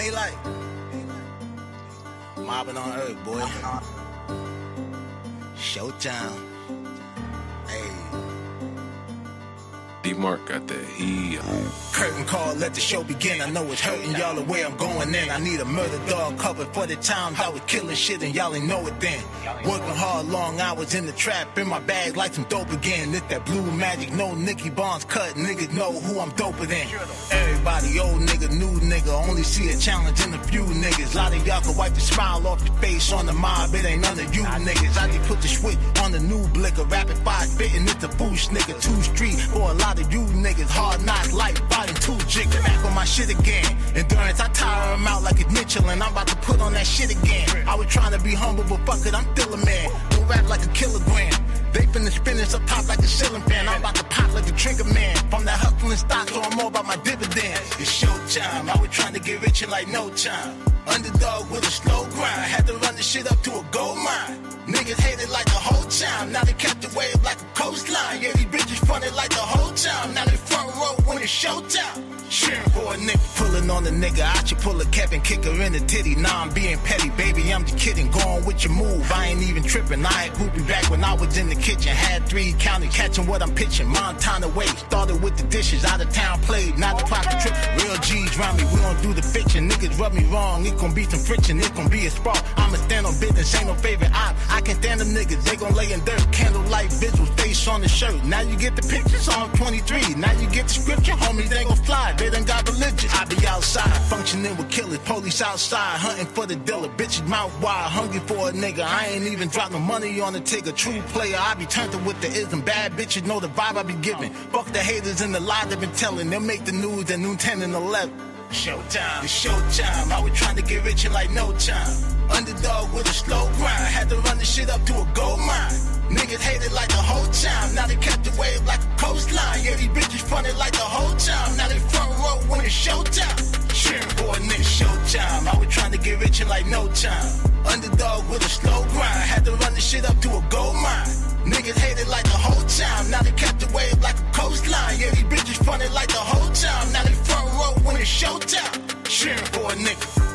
Daylight. Mobbing on Earth, boy. Showtime. Hey. D-Mark got that heat. Curtain call, let the show begin. I know it's hurting y'all the way I'm going in. I need a murder dog covered for the times I was killing shit and y'all ain't know it then. Working hard, long hours in the trap, in my bag like some dope again. Lit that blue magic, no Nicky Bonds cut. Niggas know who I'm doper than. Everybody, old nigga, new nigga, only see a challenge in a few niggas. A lot of y'all can wipe the smile off your face on the mob, it ain't none of you niggas. I just put the switch on the new blicker, rapid fire spitting, it's a boost nigga. 2 Street for a lot of you niggas, hard knocks, life fighting 2 jigger. Back on my shit again. Endurance, I tire him out like a Mitchell, and I'm about to put on that shit again. I was trying to be humble, but fuck it, I'm still a man. Don't rap like a kilogram. They finna spin this up top like a ceiling fan. I'm about to pop like a trigger man. From that hustling stock, so I'm more about my dividends. It's showtime. I was trying to get rich in like no time. Underdog with a slow grind. Had to run the shit up to a gold mine. Niggas hated like the whole time. Now they kept the wave like a coastline. Yeah, these bitches fronted like the whole time. Now they front row when it's showtime. Cheering for a nigga, pulling on the nigga. I should pull a Kevin, kick her in the titty. Nah, I'm being petty, baby, I'm just kidding. Going with your move, I ain't even tripping. I ain't groupie back when I was in the kitchen. Had 3 counted, catching what I'm pitching. Montana way, started with the dishes. Out of town played, not the pocket trip. Real G's round me, we don't do the fiction. Niggas rub me wrong, it gon' be some friction. It gon' be a spark, I'ma stand on business. Ain't no favorite I can stand them niggas, they gon' lay in dirt. Candlelight visuals, face on the shirt. Now you get the picture, Psalm 23. Now you get the scripture, homies, they gon' fly. They done got religion. I be outside, functioning with killers. Police outside, hunting for the dealer. Bitches mouth wide, hungry for a nigga. I ain't even dropped no money on the tigger. True player, I be turned with the ism. Bad bitches know the vibe I be giving. Fuck the haters and the lies they been telling. They'll make the news at noon 10 and 11. Showtime, it's showtime. I was trying to get rich in like no time. Underdog with a slow grind. Had to run the shit up to a gold mine. Niggas hated like the whole time. Now they kept the wave like a coastline. Yeah, these bitches fronted like the whole time. Now they front row when it's showtime. Cheering for a nigga, showtime. I was trying to get rich in like no time. Underdog with a slow grind. Had to run the shit up to a gold mine. Niggas hated like the whole time. Now they kept the wave like a coastline. Yeah, these bitches fronted like the whole time. Now they front row when it's showtime. Cheering for a nigga.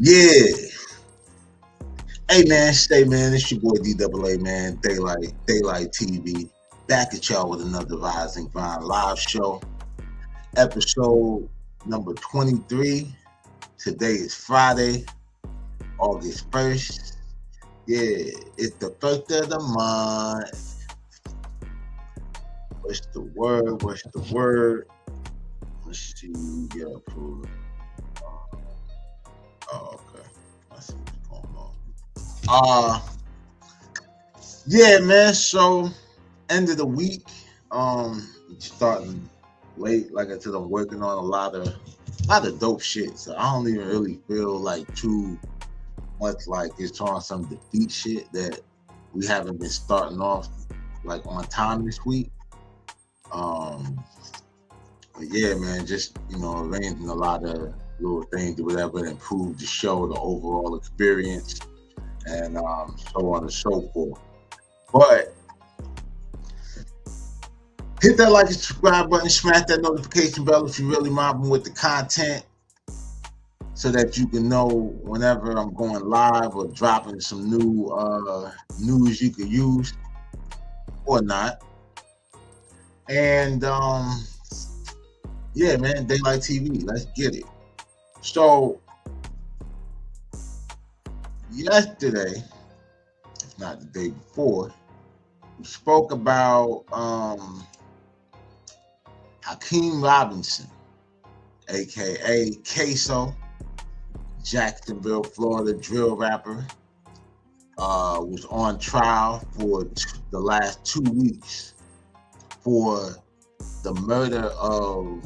Yeah. Hey man, stay man. It's your boy DAA man. Daylight TV. Back at y'all with another Rising Grind live show. Episode number 23. Today is Friday, August 1st. Yeah, it's the first of the month. What's the word? Let's see, get approved. Oh, okay. I see what's going on. Yeah, man. So, end of the week. Starting late. Like I said, I'm working on a lot of dope shit. So I don't even really feel like too much like it's on some defeat shit that we haven't been starting off like on time this week. But yeah, man, just arranging a lot of little things or whatever to improve the show, the overall experience, and so on and so forth. But hit that like and subscribe button, smash that notification bell if you're really mobbing with the content, so that you can know whenever I'm going live or dropping some new news you could use or not. And yeah, man, Daylight TV, let's get it. So yesterday, if not the day before, we spoke about Hakeem Robinson, aka KSOO, Jacksonville, Florida drill rapper, was on trial for the last 2 weeks for the murder of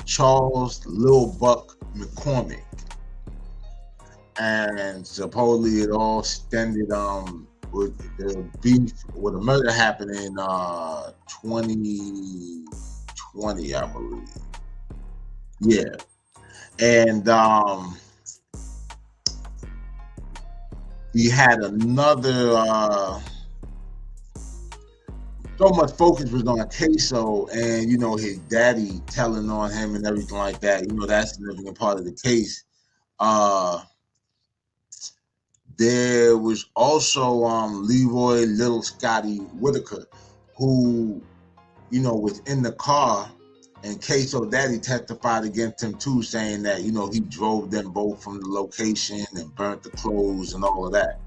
Charles Lil Buck McCormick, and supposedly it all stemmed with the beef, with the murder happened in 2020, I believe. Yeah, and he had another. So much focus was on KSOO and, you know, his daddy telling on him and everything like that. You know, that's a significant part of the case. There was also Leroy Little Scotty Whitaker, who, you know, was in the car, and KSOO daddy testified against him too, saying that, you know, he drove them both from the location and burnt the clothes and all of that.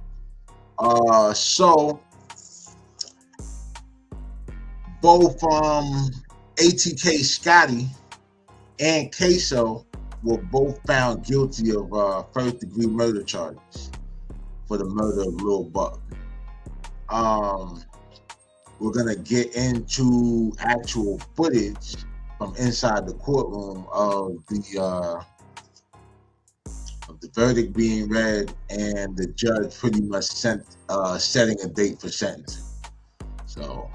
So both ATK Scotty and KSOO were both found guilty of first-degree murder charges for the murder of Lil Buck. We're gonna get into actual footage from inside the courtroom of the verdict being read and the judge pretty much setting a date for sentencing. So.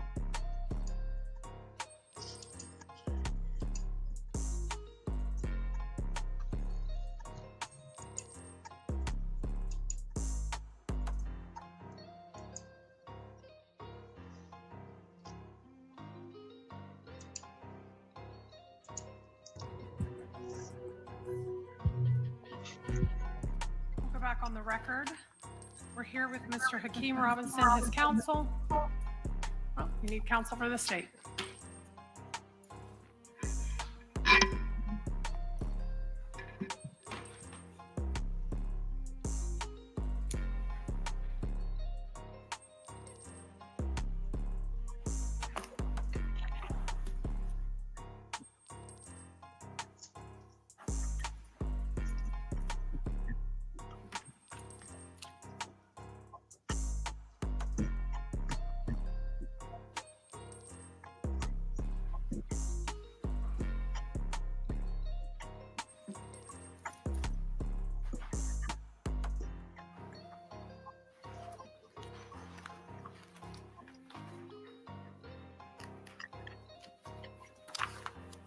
Back on the record. We're here with Mr. Hakeem Robinson, his counsel. Well, you need counsel for the state.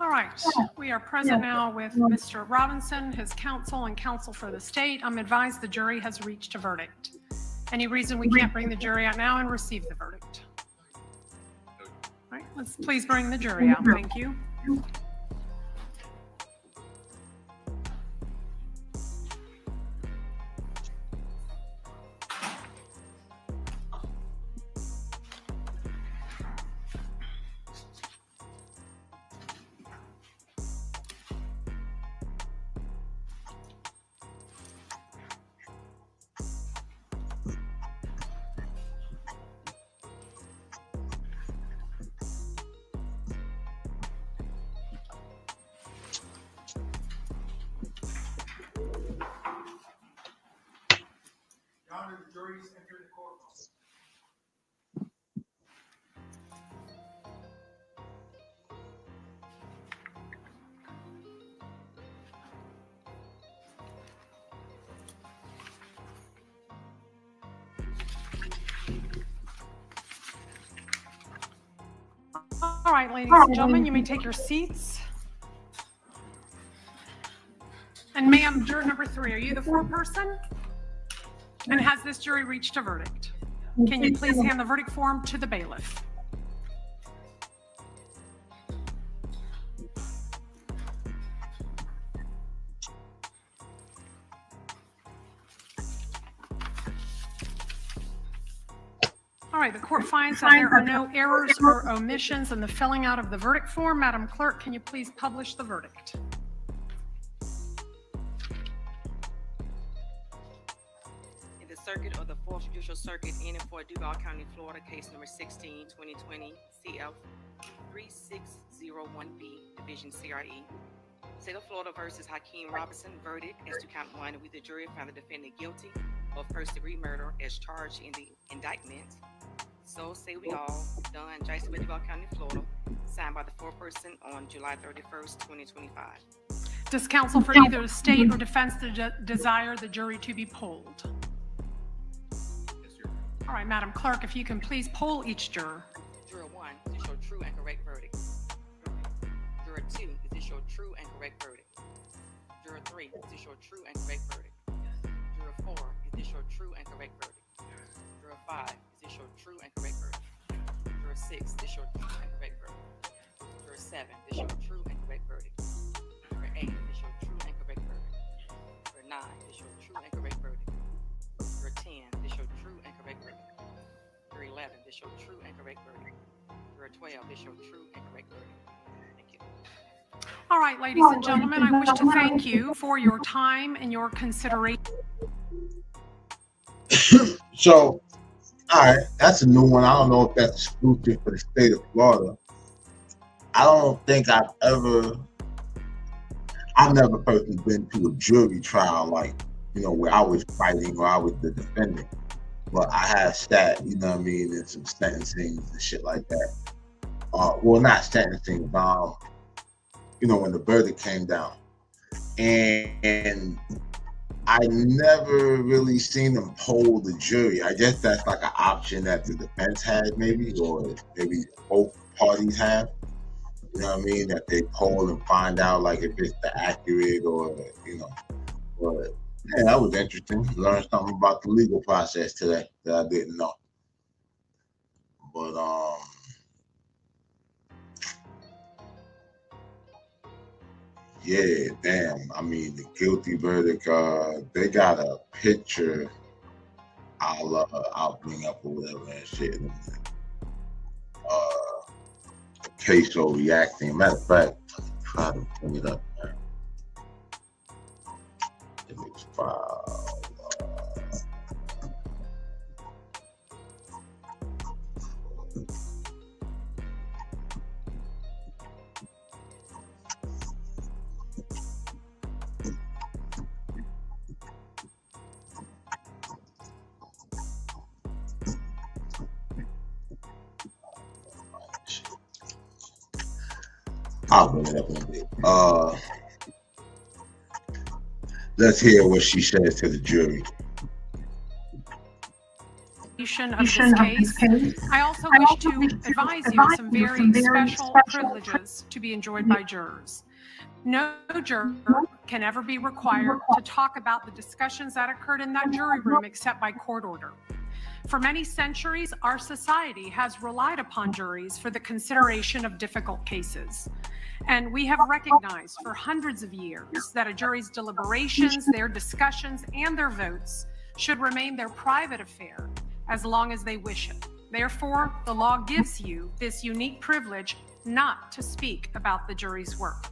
All right, we are present now with Mr. Robinson, his counsel, and counsel for the state. I'm advised the jury has reached a verdict. Any reason we can't bring the jury out now and receive the verdict? All right, let's please bring the jury out. Thank you. The jury's entered the courtroom. All right, ladies and gentlemen, you may take your seats. And ma'am, juror number 3, are you the foreperson? And has this jury reached a verdict? Can you please hand the verdict form to the bailiff? All right, the court finds that there are no errors or omissions in the filling out of the verdict form. Madam Clerk, can you please publish the verdict? Circuit of the 4th Judicial Circuit in and for Duval County, Florida, case number 16, 2020, CF 3601B, Division CRE. State of Florida versus Hakeem Robinson, verdict as to count 1, with the jury found the defendant guilty of first-degree murder as charged in the indictment. So say we all, done, Jacksonville, Duval County, Florida, signed by the foreperson on July 31st, 2025. Does counsel for either the state or defense desire the jury to be polled? All right, Madam Clerk, if you can please poll each juror. Juror 1, is this your true and correct verdict? Juror 2, is this your true and correct verdict? Juror 3, is this your true and correct verdict? Juror 4, is this your true and correct verdict? Juror 5, is this your true and correct verdict? Juror 6, is this your true and correct verdict? Juror 7, is this your true and correct verdict? Juror 8, is this your true and correct verdict? Juror 9, is this your true and correct verdict? Juror 10, is this your true and correct verdict? Juror 11, is this your true and correct verdict? Juror 12, is this your true and correct verdict? Thank you. All right, ladies and gentlemen, I wish to thank you for your time and your consideration. So, all right, that's a new one. I don't know if that's exclusive for the state of Florida. I don't think I've never personally been to a jury trial, like, you know, where I was fighting or I was the defendant. But I have sat, you know what I mean, in some sentencing and shit like that. Well, not sentencing, you know, when the verdict came down. And I never really seen them poll the jury. I guess that's like an option that the defense had, maybe, or maybe both parties have. You know what I mean? That they poll and find out, like, if it's the accurate or, you know. But yeah, that was interesting. Learned something about the legal process today that I didn't know. But yeah, damn. I mean, the guilty verdict. They got a picture. I'll bring up or whatever and shit. KSOO reacting. Matter of fact, try to bring it up. Image file. I'll bring it up in a bit. Let's hear what she says to the jury. Of this case. I also wish to advise you of some very special privileges to be enjoyed by jurors. No juror can ever be required to talk about the discussions that occurred in that jury room except by court order. For many centuries, our society has relied upon juries for the consideration of difficult cases. And we have recognized for hundreds of years that a jury's deliberations, their discussions, and their votes should remain their private affair as long as they wish it. Therefore, the law gives you this unique privilege not to speak about the jury's work.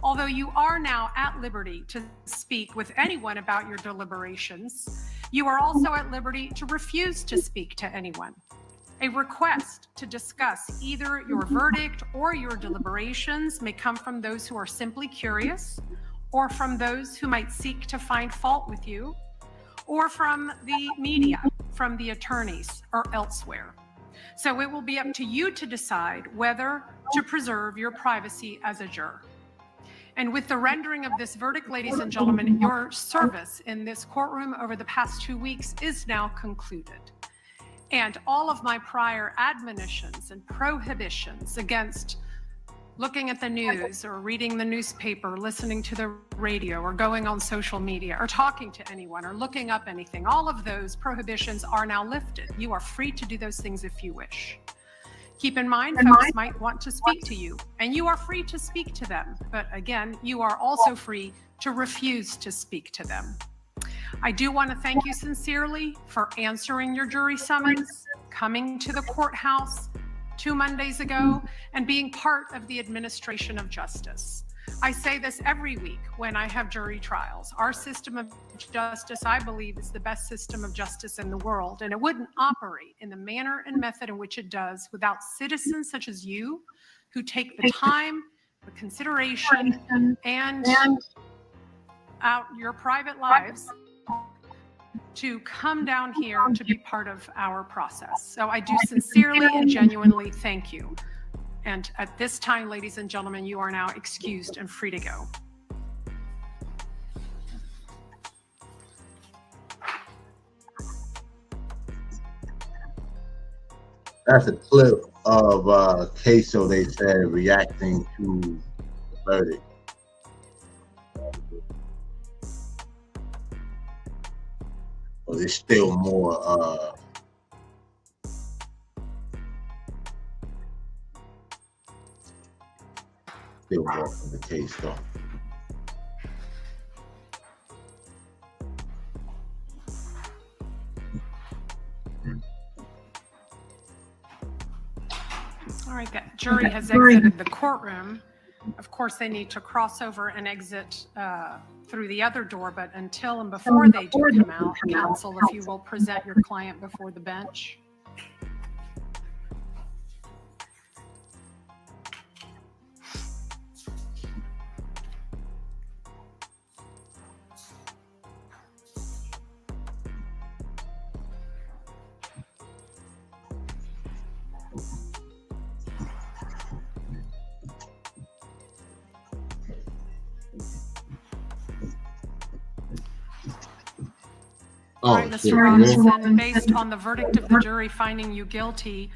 Although you are now at liberty to speak with anyone about your deliberations, you are also at liberty to refuse to speak to anyone. A request to discuss either your verdict or your deliberations may come from those who are simply curious, or from those who might seek to find fault with you, or from the media, from the attorneys, or elsewhere. So it will be up to you to decide whether to preserve your privacy as a juror. And with the rendering of this verdict, ladies and gentlemen, your service in this courtroom over the past 2 weeks is now concluded. And all of my prior admonitions and prohibitions against looking at the news or reading the newspaper, listening to the radio, or going on social media, or talking to anyone, or looking up anything, all of those prohibitions are now lifted. You are free to do those things if you wish. Keep in mind, folks might want to speak to you, and you are free to speak to them. But again, you are also free to refuse to speak to them. I do want to thank you sincerely for answering your jury summons, coming to the courthouse 2 Mondays ago, and being part of the administration of justice. I say this every week when I have jury trials. Our system of justice, I believe, is the best system of justice in the world, and it wouldn't operate in the manner and method in which it does without citizens such as you who take the time, the consideration, and out your private lives to come down here to be part of our process. So I do sincerely and genuinely thank you. And at this time, ladies and gentlemen, you are now excused and free to go. That's a clip of KSOO, they said, reacting to the verdict. But there's still more still more from the case though. All right, that jury has exited the courtroom. Of course, they need to cross over and exit through the other door, but until and before they do come out, counsel, if you will present your client before the bench. All right, Mr. Robinson, based on the verdict of the jury finding you guilty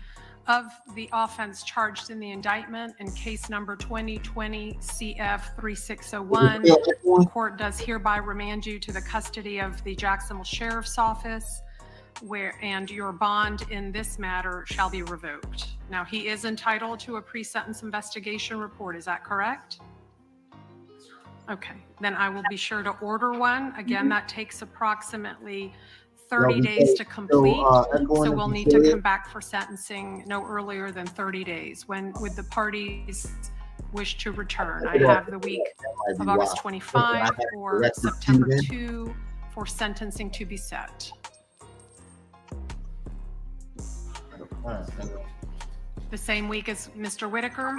of the offense charged in the indictment in case number 2020 CF 3601, the court does hereby remand you to the custody of the Jacksonville Sheriff's Office, and your bond in this matter shall be revoked. Now, he is entitled to a pre-sentence investigation report. Is that correct? Okay, then I will be sure to order one. Again, that takes approximately 30 days to complete, so we'll need to come back for sentencing no earlier than 30 days. When would the parties wish to return? I have the week of August 25 or September 2 for sentencing to be set. The same week as Mr. Whitaker?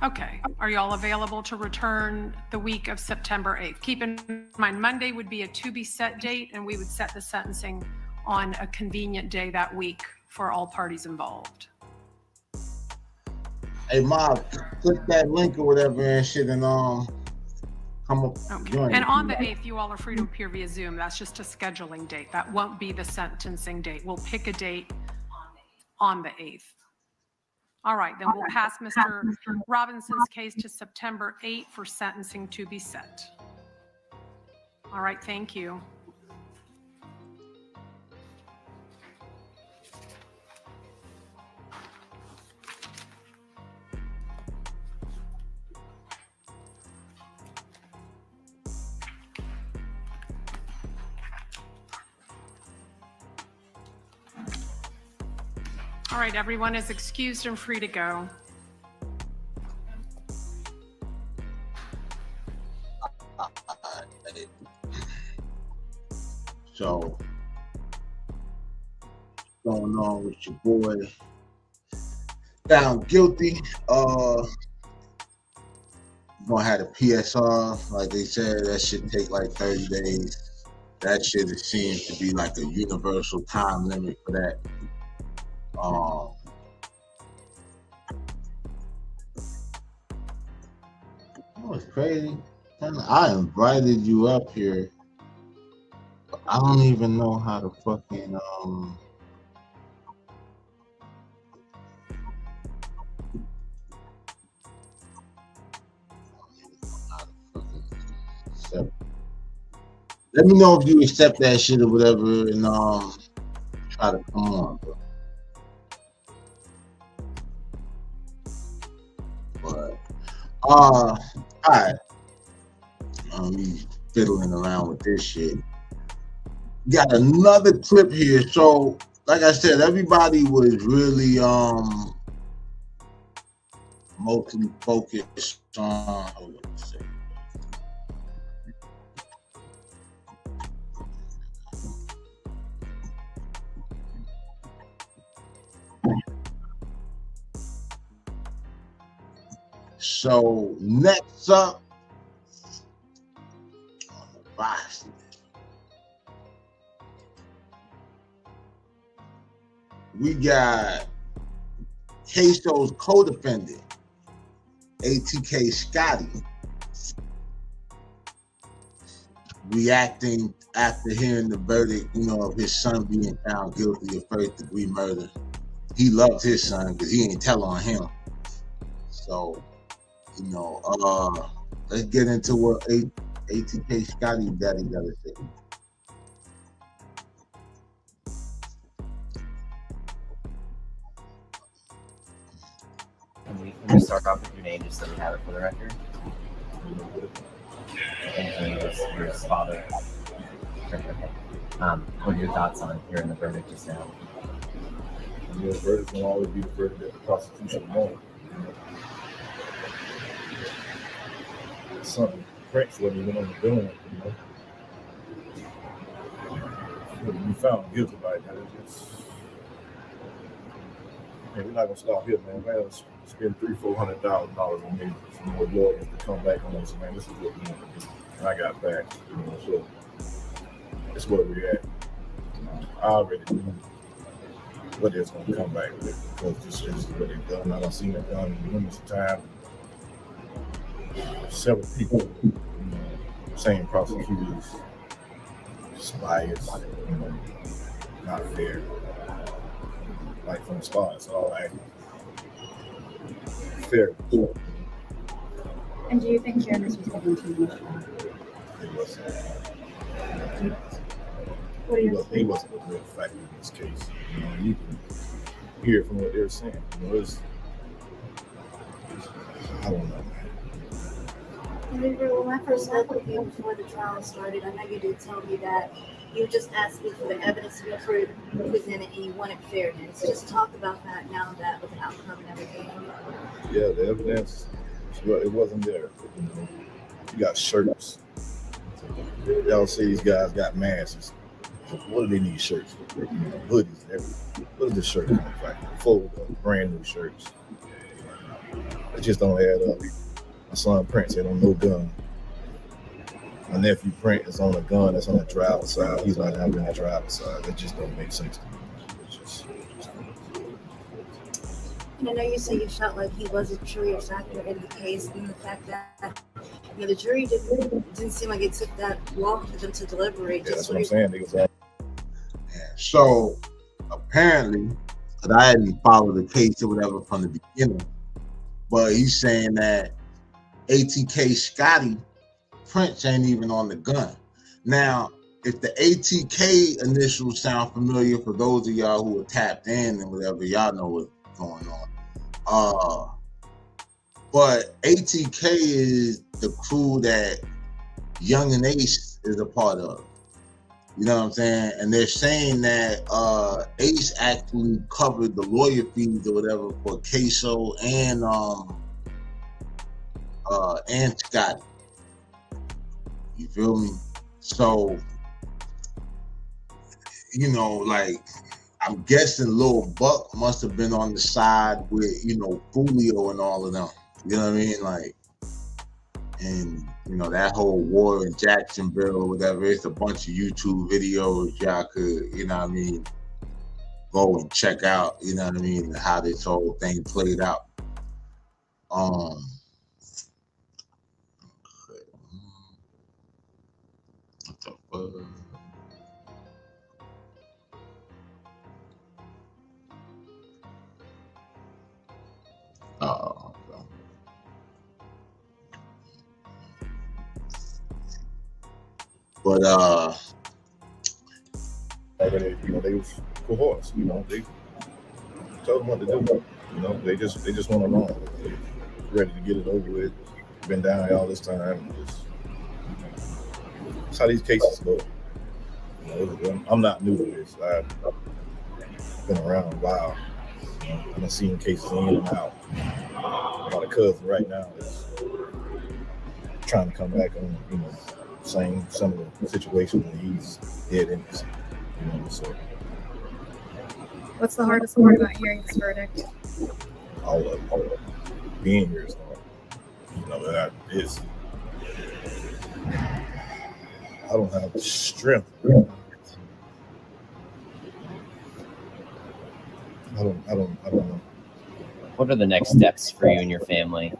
Okay, are you all available to return the week of September 8th? Keep in mind, Monday would be a to be set date, and we would set the sentencing on a convenient day that week for all parties involved. Hey, Mob, click that link or whatever and shit and come up. Okay, and on the 8th, you all are free to appear via Zoom. That's just a scheduling date. That won't be the sentencing date. We'll pick a date on the 8th. All right, then we'll pass Mr. Robinson's case to September 8th for sentencing to be set. All right, thank you. All right, everyone is excused and free to go. So, what's going on with your boy? Found guilty. Gonna have a PSR, like they said. That should take like 30 days. That shit seems to be like a universal time limit for that. That was crazy. I invited you up here, but I don't even know how to fucking let me know if you accept that shit or whatever, and try to come on, bro. But all right, me fiddling around with this shit. Got another clip here. So, like I said, everybody was really mostly focused on. Hold on a second. So next up, we got KSOO's co-defendant, ATK SCOTTY, reacting after hearing the verdict, of his son being found guilty of first-degree murder. He loves his son because he ain't tell on him. So, let's get into what ATK SCOTTY daddy got to say. Can we start off with your name just so we have it for the record? And your father. What are your thoughts on hearing the verdict just now? The verdict will always be the verdict that the prosecution wants. Son Prince wasn't even on the gun, We found guilty by that. We're not gonna stop here, man. We gotta spend $300,000-$400,000 on maybe some more lawyers to come back on us, man. This is what we want to do. And I got back, so that's where we're at. I already knew what they're gonna come back with because this is what they've done. I done seen it done numerous times. Several people, same prosecutors, bias, not fair. Like from the start, it's all like fair. And do you think Candace was given too much time? It wasn't. He wasn't a real factor in this case. You can hear from what they're saying. I don't know. When I first met with you before the trial started, I know you did tell me that you just asked me for the evidence to be presented and you wanted fairness. Just talk about that now that with the outcome and everything. Yeah, the evidence, it wasn't there. You got shirts. Y'all say these guys got masks. What do they need shirts for? Hoodies, everything. What is this shirt coming from? Fold up, brand new shirts. It just don't add up. My son Prince had on no gun. My nephew Prince is on a gun that's on the driver's side. He's not having the driver's side. That just don't make sense to me. And I know you say you felt like he was a jury factor in the case, and the fact that the jury didn't seem like it took that long for them to deliberate. Yeah, that's what I'm saying. So apparently, because I hadn't followed the case or whatever from the beginning, but he's saying that ATK SCOTTY Prince ain't even on the gun. Now, if the ATK initials sound familiar for those of y'all who are tapped in and whatever, y'all know what's going on. But ATK is the crew that Young and Ace is a part of. You know what I'm saying? And they're saying that Ace actually covered the lawyer fees or whatever for KSOO and Scotty. You feel me? So, I'm guessing Lil Buck must have been on the side with, Fulio and all of them. You know what I mean? And, that whole war in Jacksonville or whatever, it's a bunch of YouTube videos y'all could, go and check out, how this whole thing played out. What the fuck? Oh, okay. But they was cohorts. They told them what to do. They just went along. They ready to get it over with. Been down here all this time. That's how these cases go. I'm not new to this. I've been around a while. I've seen cases in and out. I got a cousin right now that's trying to come back on, same similar situation when he's dead innocent. So. What's the hardest part about hearing this verdict? All of it. Being here is hard. I don't have the strength I don't know. What are the next steps for you and your family?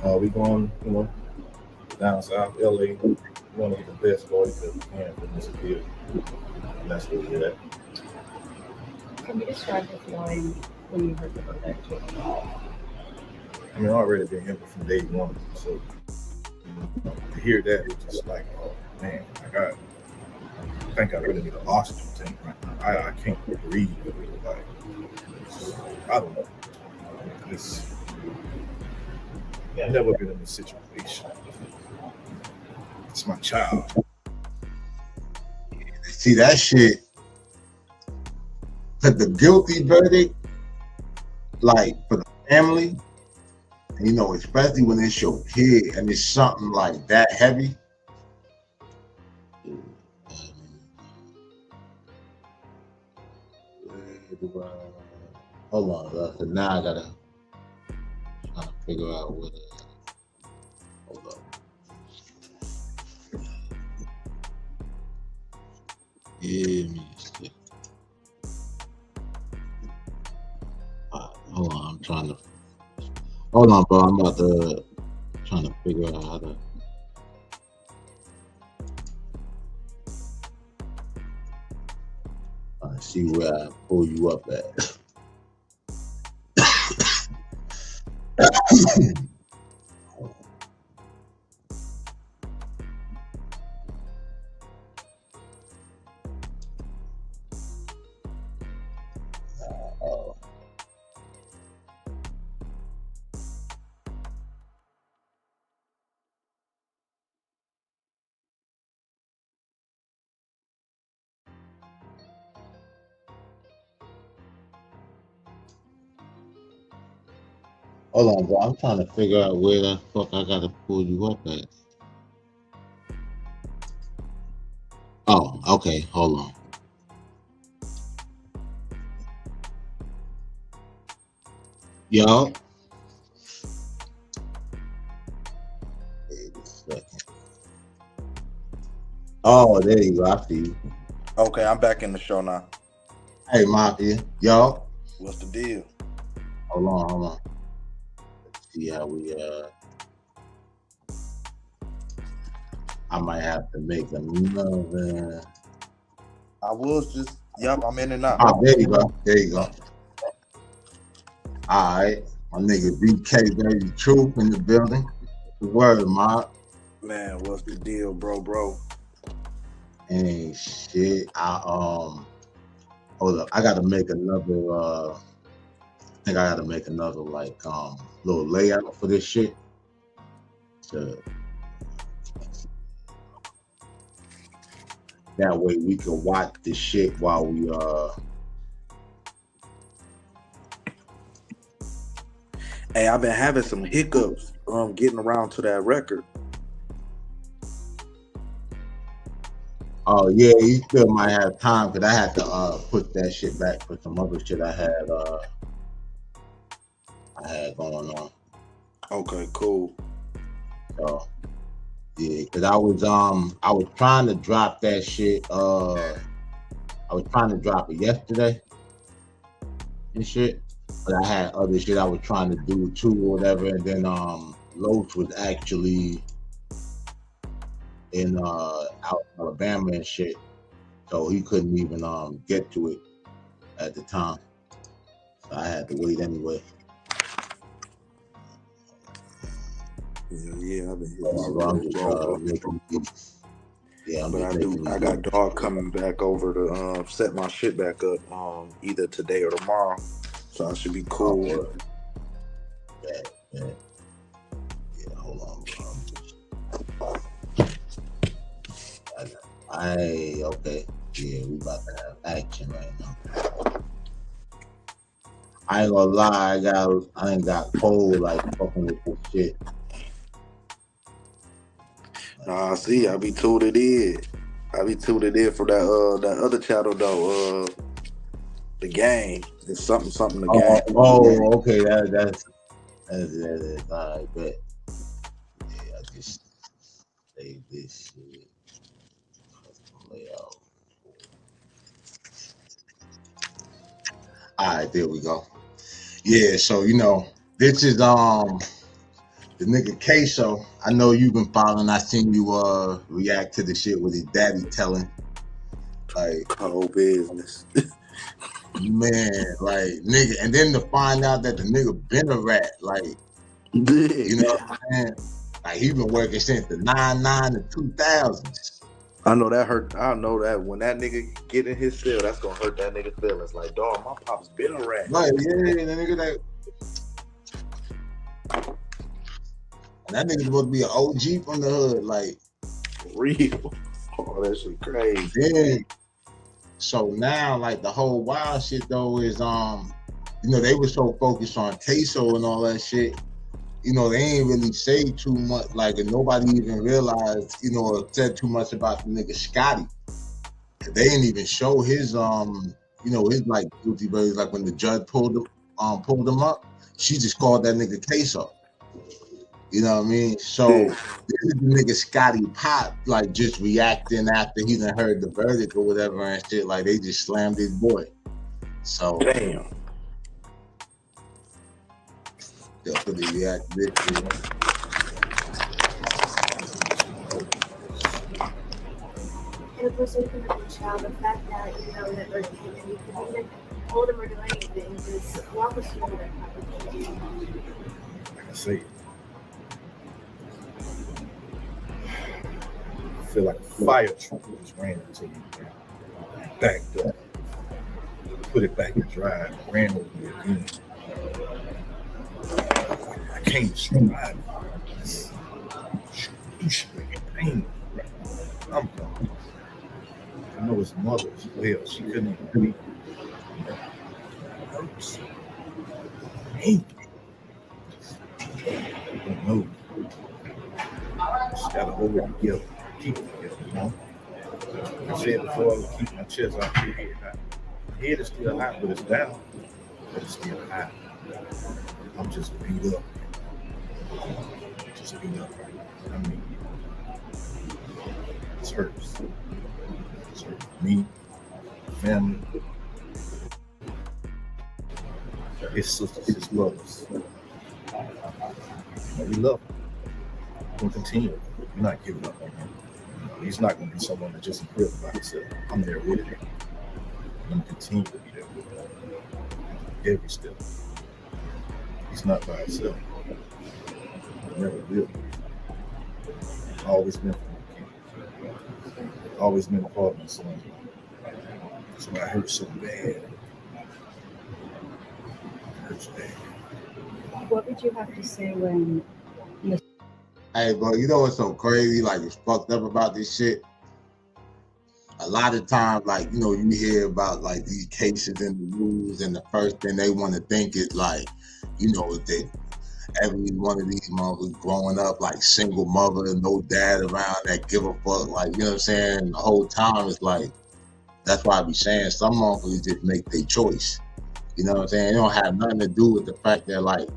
We going, down south, LA. We want to get the best lawyer that we can for this appeal. And that's where we're at. Can you describe the feeling when you heard the verdict? I mean, I already been here from day one, so to hear that, it's just like, oh man, I think I really need an oxygen tank right now. I can't breathe. Like, I don't know. I've never been in this situation. It's my child. See that shit. Cause the guilty verdict, like for the family, especially when it's your kid and it's something like that heavy. Hold on, so now I gotta try to figure out what. Hold up. Give me a second. Hold on, I'm trying to. Hold on, bro. I'm about to trying to figure out how to. See where I pull you up at. Hold on, bro. I'm trying to figure out where the fuck I gotta pull you up at. Oh, okay. Hold on. Yo. Wait a second. Oh, there you go. I see you. Okay, I'm back in the show now. Hey, Mafia. Yo. What's the deal? Hold on. Let's see how we I might have to make another. I was just, I'm in and out. Oh, there you go. All right. My nigga BK, baby, Truth in the building. The word, Mark. Man, what's the deal, bro? Ain't shit. Hold up. I gotta make another I think I gotta make another like little layout for this shit. That way we can watch this shit while we Hey, I've been having some hiccups getting around to that record. Oh yeah, you still might have time because I had to put that shit back for some other shit I had going on. Okay, cool. So yeah, because I was trying to drop that shit. I was trying to drop it yesterday and shit, but I had other shit I was trying to do too or whatever. And then Loach was actually in Alabama and shit, so he couldn't even get to it at the time. So I had to wait anyway. Yeah, I've been hitting I got dog coming back over to set my shit back up either today or tomorrow, so I should be cool. Yeah, hold on, bro. Okay. Yeah, we about to have action right now. I ain't gonna lie, I ain't got cold like fucking with this shit. Nah, see, I be tuned in. for that other channel though. The game. It's something the game. Oh, okay. That's all right, bet. Yeah, I just save this shit. Custom layout. All right, there we go. Yeah, so you know, this is the nigga KSOO. I know you've been following. I seen you react to the shit with his daddy telling. Like, Cold business. man, like nigga, and then to find out that the nigga been a rat, like, you know what I'm saying? Like he been working since the 99 to 2000s. I know that hurt. I know that when that nigga get in his cell, that's gonna hurt that nigga feelings. Like, dog, my pop's been a rat. Right, yeah, the nigga that. And that nigga supposed to be an OG from the hood, like real. Oh, that shit crazy. Yeah. So now, like the whole wild shit though is you know, they were so focused on KSOO and all that shit. You know, they ain't really say too much, like, and nobody even realized, you know, or said too much about the nigga Scotty. They didn't even show his you know, his like guilty verdict. Like when the judge pulled him up, she just called that nigga KSOO. You know what I mean? So this is the nigga Scotty Pop, like just reacting after he done heard the verdict or whatever and shit. Like they just slammed his boy. So damn. They'll put the react this shit. And of course, looking at the child, the fact that you know that or you can even hold him or do anything, just walk us through that conversation. Like I say, I feel like a fire truck just ran into me, backed up, put it back in drive, ran over me again. I can't describe it. You should be pain. I'm gone. I know his mother as well. She couldn't even breathe. It hurts. Pain. I don't know. Just gotta hold it together. Keep it together, you know? I said before, I would keep my chest out your head high. My head is still high, but it's down. But it's still high. I'm just beat up. Just beat up. I mean, it hurts. It hurts me, family, his sisters, his brothers. We love him. We'll continue. We're not giving up on him. He's not going to be someone that just is by himself. I'm there with him. I'm going to continue to be there with him. Every step. He's not by himself. Never will be. Always been for my kids. Always been a part of my son. So I hurt so bad. It hurts bad. What would you have to say when Hey, bro, you know what's so crazy? Like, it's fucked up about this shit. A lot of times, like, you know, you hear about like these cases in the news, and the first thing they want to think is like, you know, that every one of these mothers growing up like single mother, no dad around that give a fuck, like, you know what I'm saying? And the whole time it's like, that's why I be saying some motherfuckers just make their choice. You know what I'm saying? It don't have nothing to do with the fact that, like,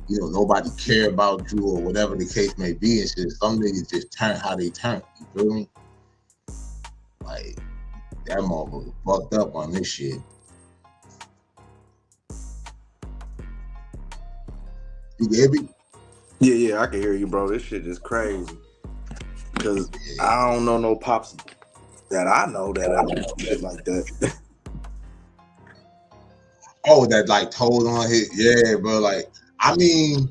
you know, nobody care about you or whatever the case may be. It's just some niggas just turn how they turn. You feel me? Like, that motherfucker fucked up on this shit. You get me? Yeah, I can hear you, bro. This shit is crazy. Because I don't know no pops that I know that ever do shit like that. Oh, that like told on his, yeah, bro. Like, I mean,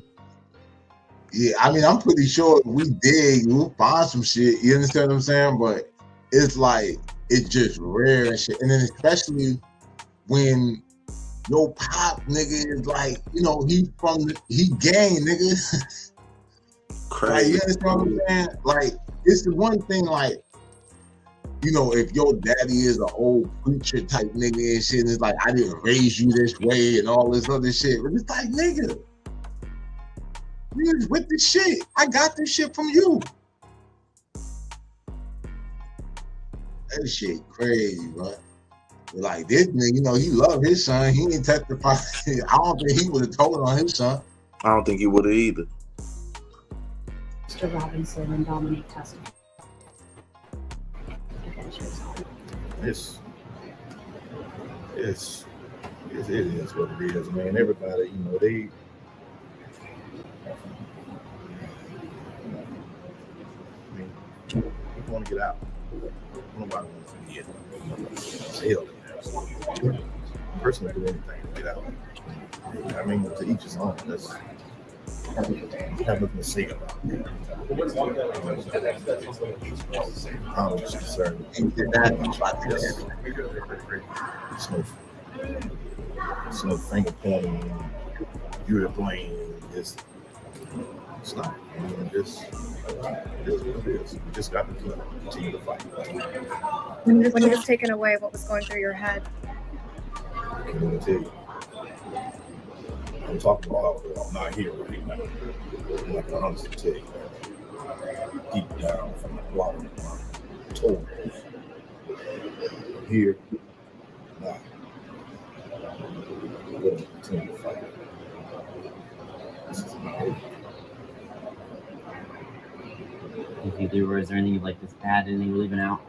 yeah, I mean, I'm pretty sure if we dig, we'll find some shit. You understand what I'm saying? But it's like, it's just rare and shit. And then especially when your pop nigga is like, you know, he gang, nigga. Crazy. Like, you understand what I'm saying? Like, it's the one thing, like, you know, if your daddy is an old preacher type nigga and shit, and it's like, I didn't raise you this way and all this other shit. But it's like, nigga, you with the shit. I got this shit from you. That shit crazy, bro. But like this nigga, you know, he loved his son. He ain't testify. I don't think he would have told on his son. I don't think he would have either. Mr. Robinson and Dominique testified? It's It is what it is, man. Everybody, they people want to get out. Nobody wants to be in. It's hell. A person will do anything to get out. I mean, to each his own. That's I have nothing to say about it. I'm just concerned. It's no finger pointing. You're to blame. It's not. It's what it is. We just got to continue to fight. When he was taken away, what was going through your head? I can't even tell you. I'm talking about I'm not here right now. I can honestly tell you that deep down from the bottom of my toes. I'm here, not. I'm going to continue to fight. This is not over. If you do, or is there anything you'd like to add? Anything you're leaving out?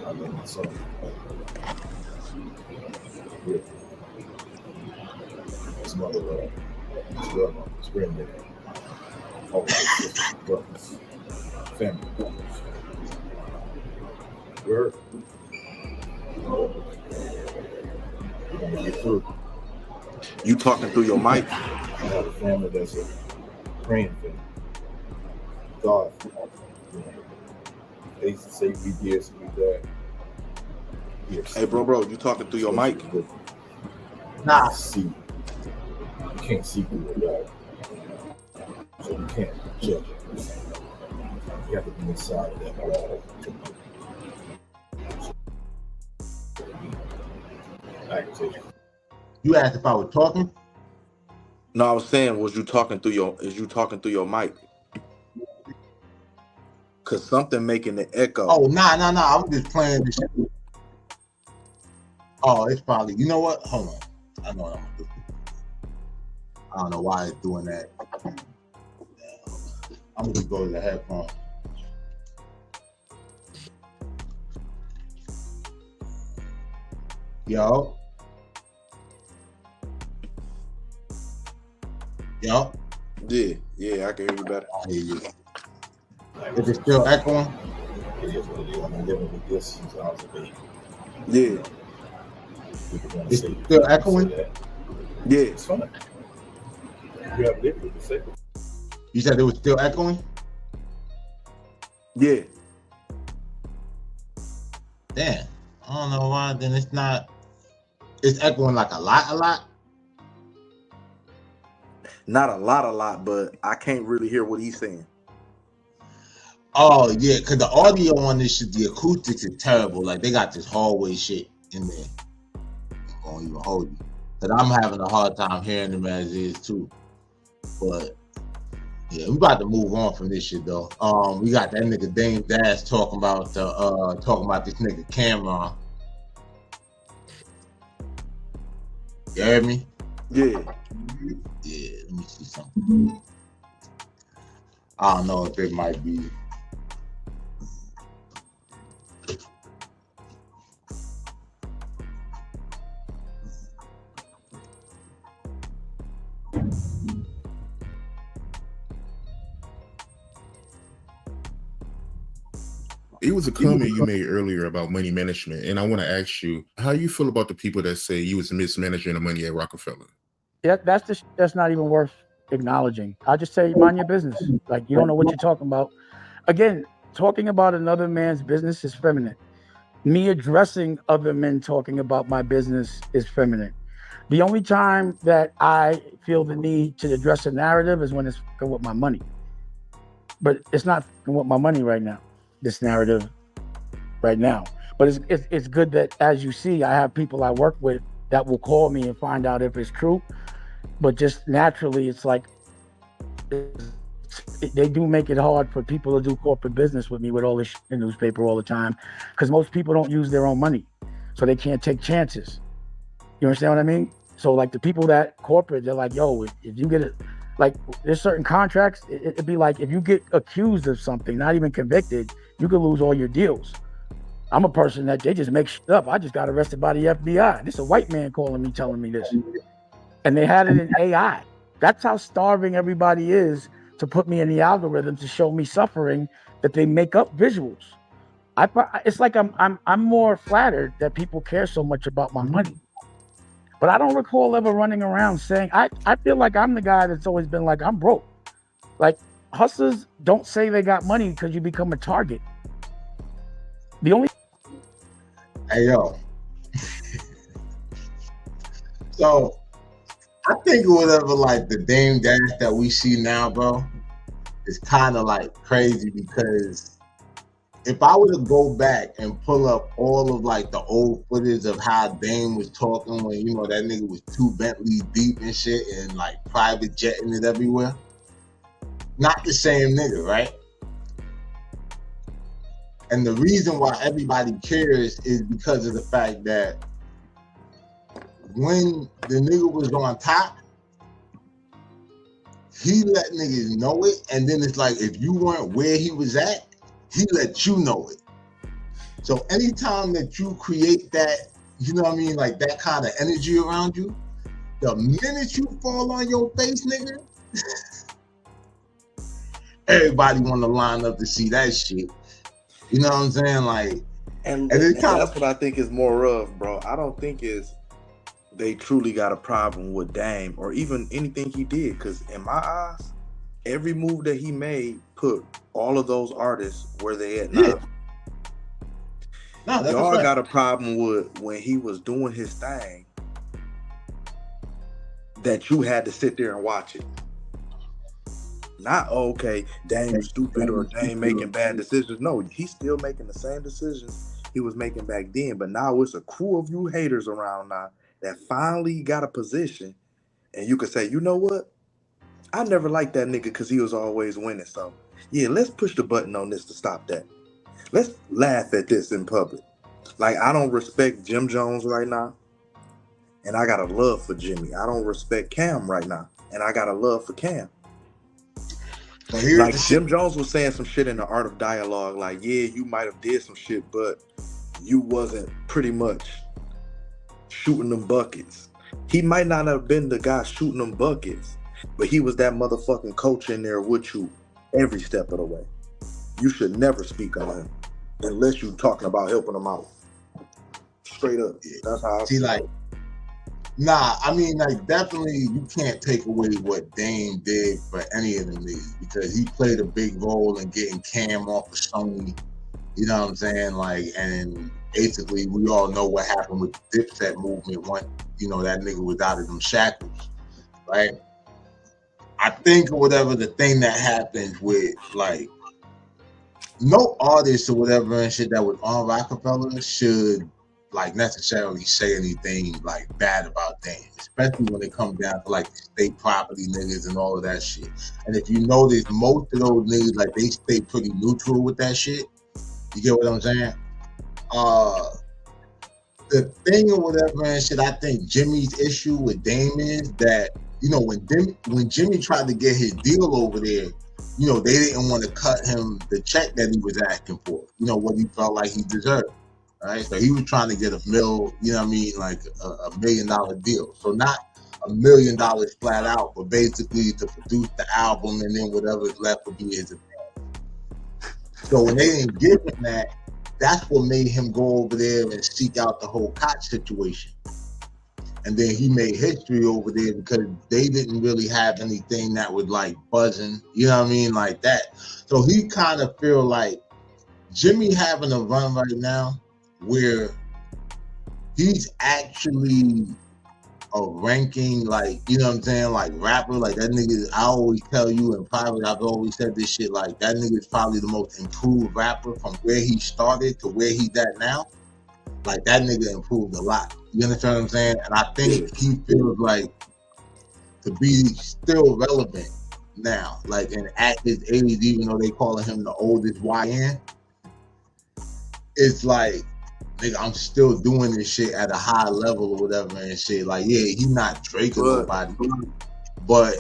I love my son. Yeah. His mother, his grandma, his granddad, all my sisters, brothers, family members. We're gonna get through. You talking through your mic? I have a family that's a praying family. God, they used to say we this, we that. Yes. Hey, bro, you talking through your mic? Nah. See. You can't see through it, right? So you can't judge it. You have to be inside of that wall to know. You asked if I was talking? No, I was saying, is you talking through your mic? Cause something making the echo. Oh, nah. I was just playing this shit. Oh, it's probably, you know what? Hold on. I know what I'm gonna do. I don't know why it's doing that. I'm gonna just go to the headphone. Yo. Yeah, I can hear you better. I hear you. Is it still echoing? It is what it is. I've been living with this since I was a baby. Yeah. It's still echoing? Yeah. It's fun. You have lived with the second. You said it was still echoing? Yeah. Damn. I don't know why. Then it's not. It's echoing like a lot. Not a lot, but I can't really hear what he's saying. Oh yeah, because the audio on this shit, the acoustics is terrible. Like they got this hallway shit in there. I won't even hold you. But I'm having a hard time hearing them as is too. But yeah, we about to move on from this shit though. We got that nigga Dame Dash talking about this nigga Cameron. You heard me? Yeah. Yeah, let me see something. I don't know if it might be. It was a comment you made earlier about money management, and I want to ask you how you feel about the people that say you was mismanaging the money at Rockefeller. Yeah, that's not even worth acknowledging. I just say mind your business. Like you don't know what you're talking about. Again, talking about another man's business is feminine. Me addressing other men talking about my business is feminine. The only time that I feel the need to address a narrative is when it's with my money. But it's not with my money right now. This narrative right now. But it's good that, as you see, I have people I work with that will call me and find out if it's true. But just naturally, it's like they do make it hard for people to do corporate business with me with all this shit in the newspaper all the time, because most people don't use their own money, so they can't take chances. You understand what I mean? So like the people that corporate, they're like, yo, if you get it, like there's certain contracts, it'd be like if you get accused of something, not even convicted, you could lose all your deals. I'm a person that they just make shit up. I just got arrested by the FBI. This is a white man calling me, telling me this. And they had it in AI. That's how starving everybody is to put me in the algorithm to show me suffering, that they make up visuals. It's like I'm more flattered that people care so much about my money. But I don't recall ever running around saying, I feel like I'm the guy that's always been like, I'm broke. Like, hustlers don't say they got money because you become a target. The only... Hey, yo. So, I think whatever, like, the Dame Dash that we see now, bro, is kind of, like, crazy because if I were to go back and pull up all of, like, the old footage of how Dame was talking when, you know, that nigga was 2 Bentleys deep and shit and, like, private jetting it everywhere, not the same nigga, right? And the reason why everybody cares is because of the fact that when the nigga was on top, he let niggas know it. And then it's like, if you weren't where he was at, he let you know it. So anytime that you create that, you know what I mean, like that kind of energy around you, the minute you fall on your face, nigga, everybody want to line up to see that shit. You know what I'm saying? Like, and it's kind that's what I think is more of, bro. I don't think is they truly got a problem with Dame or even anything he did, because in my eyes, every move that he made put all of those artists where they at now. No, that's y'all got a problem with when he was doing his thing that you had to sit there and watch it. Not, okay, Dame stupid or Dame making bad decisions. No, he's still making the same decisions he was making back then. But now it's a crew of you haters around now that finally got a position. And you could say, you know what? I never liked that nigga because he was always winning. So, yeah, let's push the button on this to stop that. Let's laugh at this in public. Like, I don't respect Jim Jones right now. And I got a love for Jimmy. I don't respect Cam right now. And I got a love for Cam. Like Jim Jones was saying some shit in the Art of Dialogue, like, yeah, you might have did some shit, but you wasn't pretty much shooting them buckets. He might not have been the guy shooting them buckets, but he was that motherfucking coach in there with you every step of the way. You should never speak on him unless you're talking about helping him out. Straight up. That's how I see, like, nah, I mean, like, definitely you can't take away what Dame did for any of them niggas because he played a big role in getting Cam off of Sony. You know what I'm saying? Like, and basically we all know what happened with the Dipset movement once, you know, that nigga was out of them shackles, right? I think or whatever the thing that happens with, like, no artist or whatever and shit that was on Rockefeller should, like, necessarily say anything like bad about Dame, especially when it comes down to like the state property niggas and all of that shit. And if you notice, most of those niggas, like, they stay pretty neutral with that shit. You get what I'm saying? The thing or whatever and shit, I think Jimmy's issue with Dame is that, you know, when Jimmy tried to get his deal over there, you know, they didn't want to cut him the check that he was asking for, you know, what he felt like he deserved. Right, so he was trying to get $1 million, you know what I mean, like a $1 million deal. So not $1 million flat out, but basically to produce the album and then whatever's left would be his advance. So when they didn't give him that, that's what made him go over there and seek out the whole Koch situation. And then he made history over there because they didn't really have anything that was like buzzing, you know what I mean, like that. So he kind of feel like Jimmy having a run right now where he's actually a ranking, like, you know what I'm saying, like rapper, like that nigga, I always tell you in private, I've always said this shit, like that nigga is probably the most improved rapper from where he started to where he's at now. Like that nigga improved a lot. You understand what I'm saying? And I think he feels like to be still relevant now, like, and at his age, even though they calling him the oldest YN, it's like, nigga, I'm still doing this shit at a high level or whatever and shit. Like, yeah, he's not Drake or nobody, but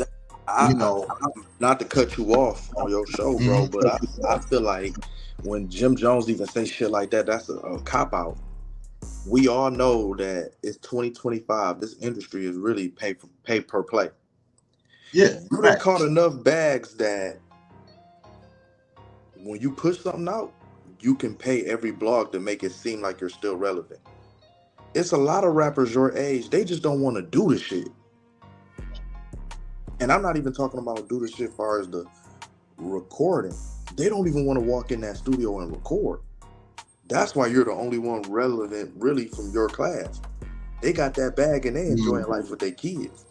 you know, not to cut you off on your show, bro, but I feel like when Jim Jones even say shit like that, that's a cop out. We all know that it's 2025. This industry is really pay per play. Yeah, you done caught enough bags that when you push something out, you can pay every blog to make it seem like you're still relevant. It's a lot of rappers your age, they just don't want to do the shit. And I'm not even talking about do the shit as far as the recording. They don't even want to walk in that studio and record. That's why you're the only one relevant really from your class. They got that bag and they enjoying life with their kids.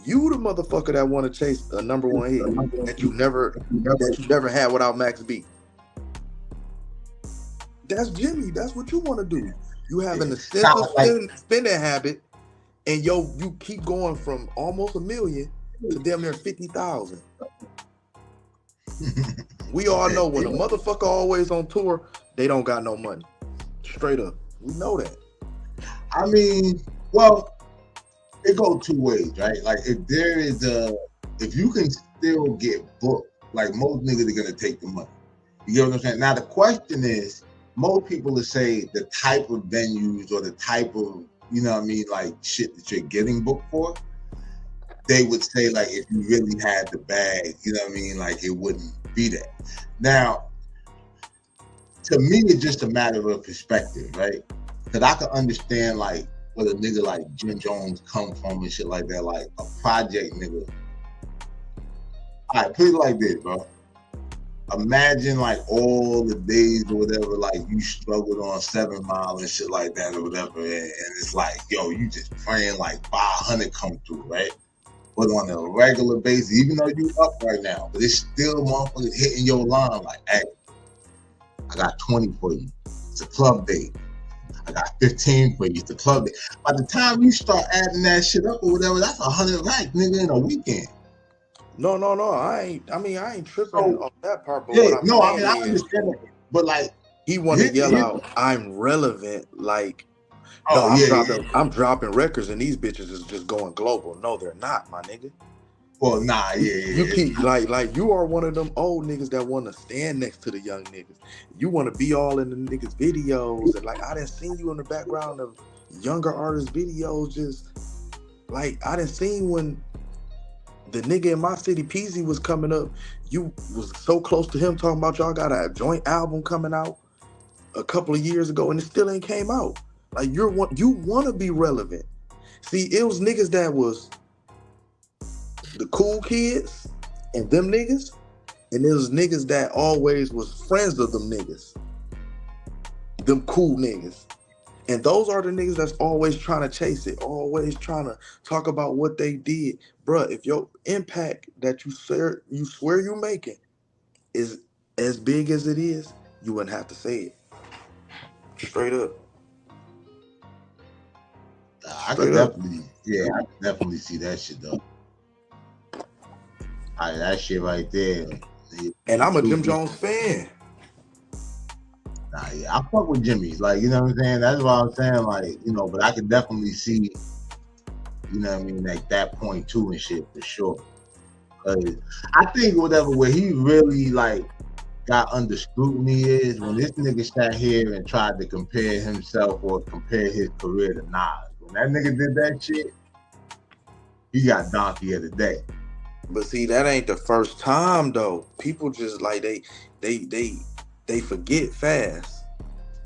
You the motherfucker that want to chase a number one hit that you never had without Max B. That's Jimmy. That's what you want to do. You have an extensive spending habit, and you keep going from almost $1 million to damn near 50,000. We all know when a motherfucker always on tour, they don't got no money. Straight up, we know that. I mean, well, it goes two ways, right? Like if you can still get booked, like most niggas are gonna take the money. You get what I'm saying? Now the question is, most people will say the type of venues or the type of, you know what I mean, like shit that you're getting booked for, they would say like if you really had the bag, you know what I mean, like it wouldn't be that. Now, to me, it's just a matter of perspective, right? Because I can understand like where a nigga like Jim Jones come from and shit like that, like a project nigga. All right, put it like this, bro. Imagine like all the days or whatever, like you struggled on 7 Mile and shit like that or whatever, and it's like, yo, you just praying like 500 come through, right? But on a regular basis, even though you up right now, but it's still motherfuckers hitting your line like, hey, I got 20 for you. It's a club date. I got 15 for you. It's a club date. By the time you start adding that shit up or whatever, that's 100 racks, nigga, in a weekend. No. I ain't tripping on that part. But yeah, what I'm saying I understand that. But like, he want to yell out, "I'm relevant." Like, I'm dropping records, and these bitches is just going global. No, they're not, my nigga. Well, nah, You keep like you are one of them old niggas that want to stand next to the young niggas. You want to be all in the niggas' videos, and like I done seen you in the background of younger artists' videos. Just like I done seen when the nigga in my city, Peasy, was coming up. You was so close to him talking about y'all got a joint album coming out a couple of years ago, and it still ain't came out. Like you want to be relevant. See, it was niggas that was the cool kids and them niggas, and there was niggas that always was friends of them niggas, them cool niggas. And those are the niggas that's always trying to chase it, always trying to talk about what they did. Bruh, if your impact that you swear you making is as big as it is, you wouldn't have to say it. Straight up. I could definitely see that shit though. That shit right there. And I'm a Jim Jones fan. Nah, yeah, I fuck with Jimmy's. Like, you know what I'm saying? That's what I'm saying. Like, you know, but I could definitely see, you know what I mean, like that point too and shit for sure. I think where he really like got under scrutiny is when this nigga sat here and tried to compare himself or compare his career to Nas. When that nigga did that shit, he got donkey of the day. But see, that ain't the first time though. People just like they forget fast.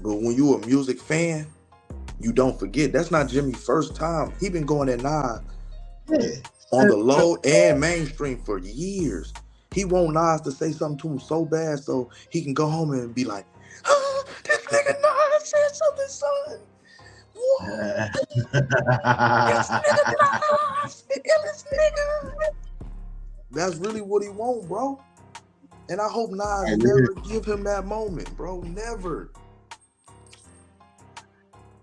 But when you a music fan, you don't forget. That's not Jimmy's first time. He been going at Nas on the low and mainstream for years. He want Nas to say something to him so bad so he can go home and be like, oh, this nigga Nas said something, son. Whoa. This nigga Nas, the illest nigga. That's really what he want, bro. And I hope Nas never give him that moment, bro. Never.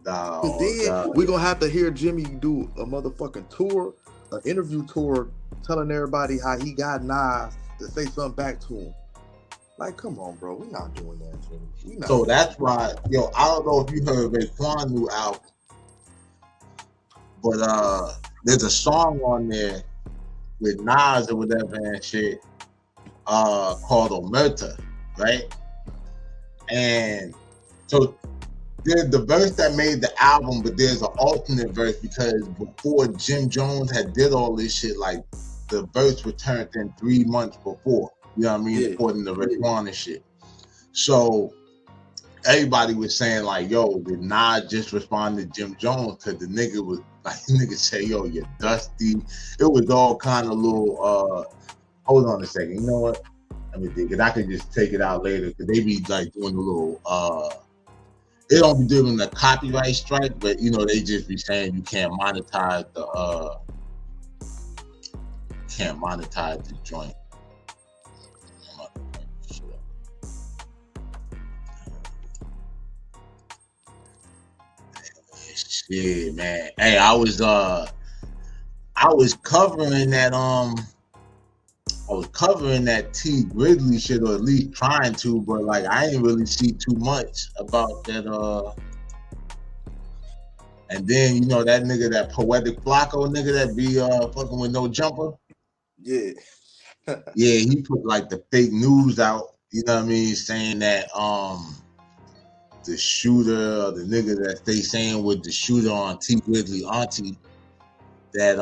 No, then we're going to have to hear Jimmy do a motherfucking tour, an interview tour, telling everybody how he got Nas to say something back to him. Like, come on, bro. We're not doing that, Jimmy. So that's why, yo, I don't know if you heard Raekwon's new album, but there's a song on there with Nas or whatever and shit called Omerta, right? And so there's the verse that made the album, but there's an alternate verse because before Jim Jones had did all this shit, like the verse was turned in 3 months before. You know what I mean? Yeah. According to Raekwon and shit. So everybody was saying like, yo, did Nas just respond to Jim Jones? Because the nigga was like, nigga say, yo, you're dusty. It was all kind of little, hold on a second. You know what? Let me think. Because I can just take it out later. Because they be like doing a little, they don't be doing the copyright strike, but you know, they just be saying you can't monetize the, joint. Shit, man. Hey, I was covering that T Grizzly shit, or at least trying to, but like I didn't really see too much about that. And then you know that nigga, that Poetic Flacco nigga that be fucking with No Jumper. Yeah. Yeah, he put like the fake news out. You know what I mean, saying that the shooter, or the nigga that they saying with the shooter on T Grizzly auntie, that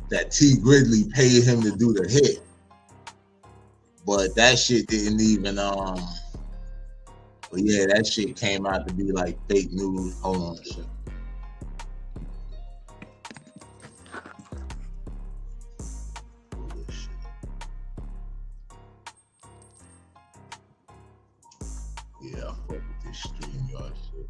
that T Grizzly paid him to do the hit, but that shit didn't even but yeah, that shit came out to be like fake news. Hold on a second. Yeah, I fuck with this StreamYard shit.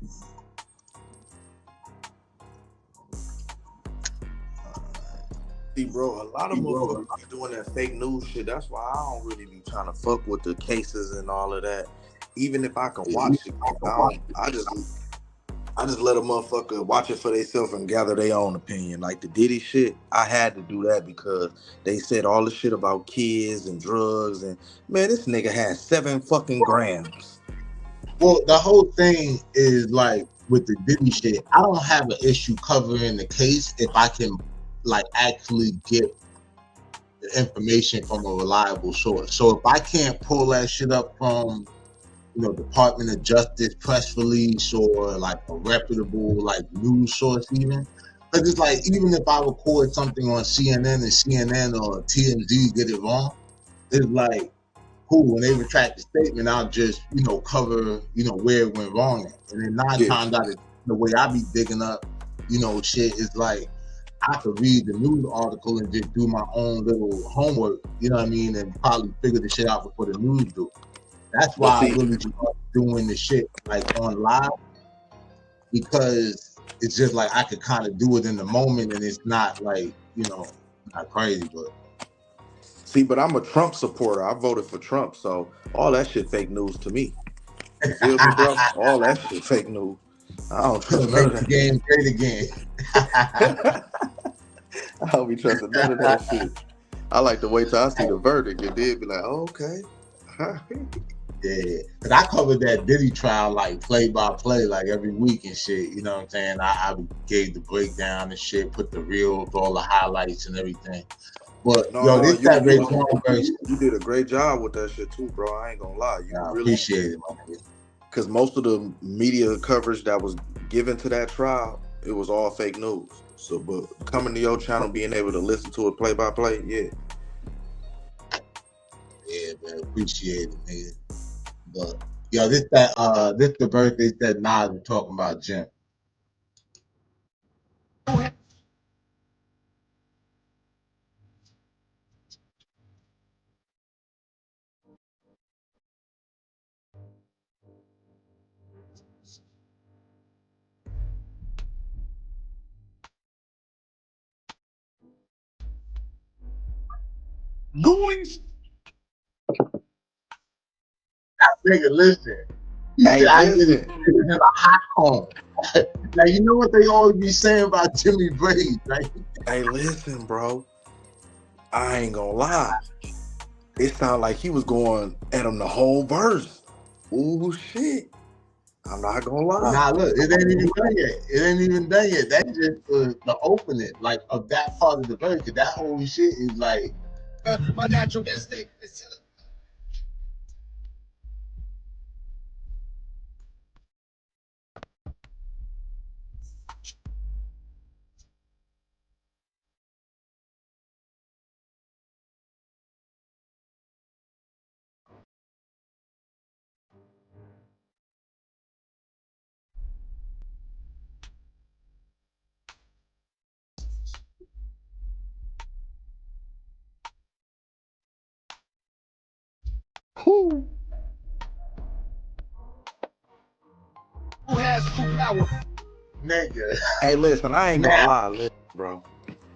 See, bro, a lot of motherfuckers be doing that fake news shit. That's why I don't really be trying to fuck with the cases and all of that. Even if I can watch it, I just let a motherfucker watch it for themselves and gather their own opinion. Like the Diddy shit, I had to do that because they said all the shit about kids and drugs, and man, this nigga had 7 fucking grams. Well, the whole thing is like with the Diddy shit, I don't have an issue covering the case if I can like actually get the information from a reliable source. So if I can't pull that shit up from, you know, Department of Justice press release or like a reputable like news source, even, because it's like even if I record something on CNN and CNN or TMZ get it wrong, it's like cool, when they retract the statement, I'll just, you know, cover, you know, where it went wrong at. And then 9 times out of the way I be digging up, you know, shit is like I could read the news article and just do my own little homework, you know what I mean, and probably figure the shit out before the news do. That's why I really start doing the shit like on live, because it's just like I could kind of do it in the moment and it's not like, you know, not crazy, but. See, but I'm a Trump supporter. I voted for Trump, so all that shit fake news to me. You feel me, bro? All that shit fake news. I don't trust none of that. Game great again. I don't be trusting none of that shit. I like to wait till I see the verdict and then be like, oh, okay. Yeah, because I covered that Diddy trial like play by play, like every week and shit. You know what I'm saying? I gave the breakdown and shit, put the reels, all the highlights and everything. But you did a great job with that shit too, bro. I ain't gonna lie. I appreciate it, man. Because most of the media coverage that was given to that trial, it was all fake news. So, but coming to your channel, being able to listen to it play by play, yeah. Yeah, man, appreciate it, nigga. But yo, this the birthday that Nas was talking about, Jim. Noise. Nigga, listen. He said, I get it in a hot home. Now, you know what they always be saying about Jimmy Brady, right? Hey, listen, bro. I ain't gonna lie. It sounded like he was going at him the whole verse. Ooh, shit. I'm not gonna lie. Nah, look, it ain't even done yet. It ain't even done yet. That's just the opening, like, of that part of the verse. 'Cause that whole shit is like my natural instinct. Who? Who has full power? Nigga. Hey, listen, I ain't gonna lie, listen, bro.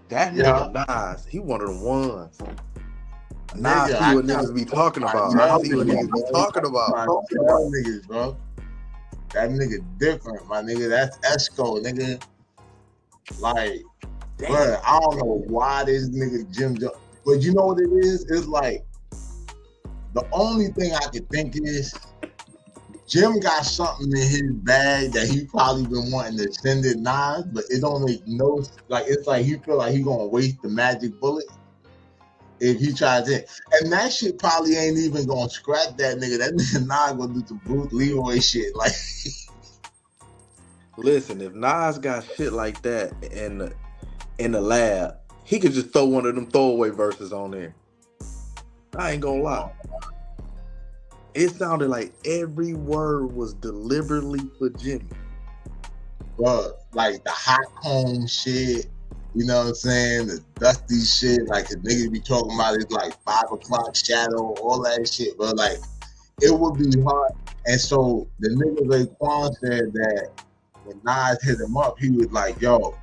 That Yeah. nigga Nas, he one of them ones. Nigga, Nas see what niggas be talking about. I see what niggas be talking about. Tell niggas, bro. That nigga different, my nigga. That's Esco, nigga. Like, bro, I don't know why this nigga Jim, but you know what it is? It's like, the only thing I can think is Jim got something in his bag that he probably been wanting to send it Nas, but it don't make no, like, it's like he feel like he gonna waste the magic bullet if he tries it. And that shit probably ain't even gonna scratch that nigga. That nigga Nas gonna do some Bruce Leroy shit. Like, listen, if Nas got shit like that in the lab, he could just throw one of them throwaway verses on there. I ain't gonna lie. It sounded like every word was deliberately for Jimmy. Bro, like the hot home shit, you know what I'm saying? The dusty shit, like the niggas be talking about it like 5 o'clock shadow, all that shit, bro. Like, it would be hard. And so the nigga Raekwon said that when Nas hit him up, he was like, yo,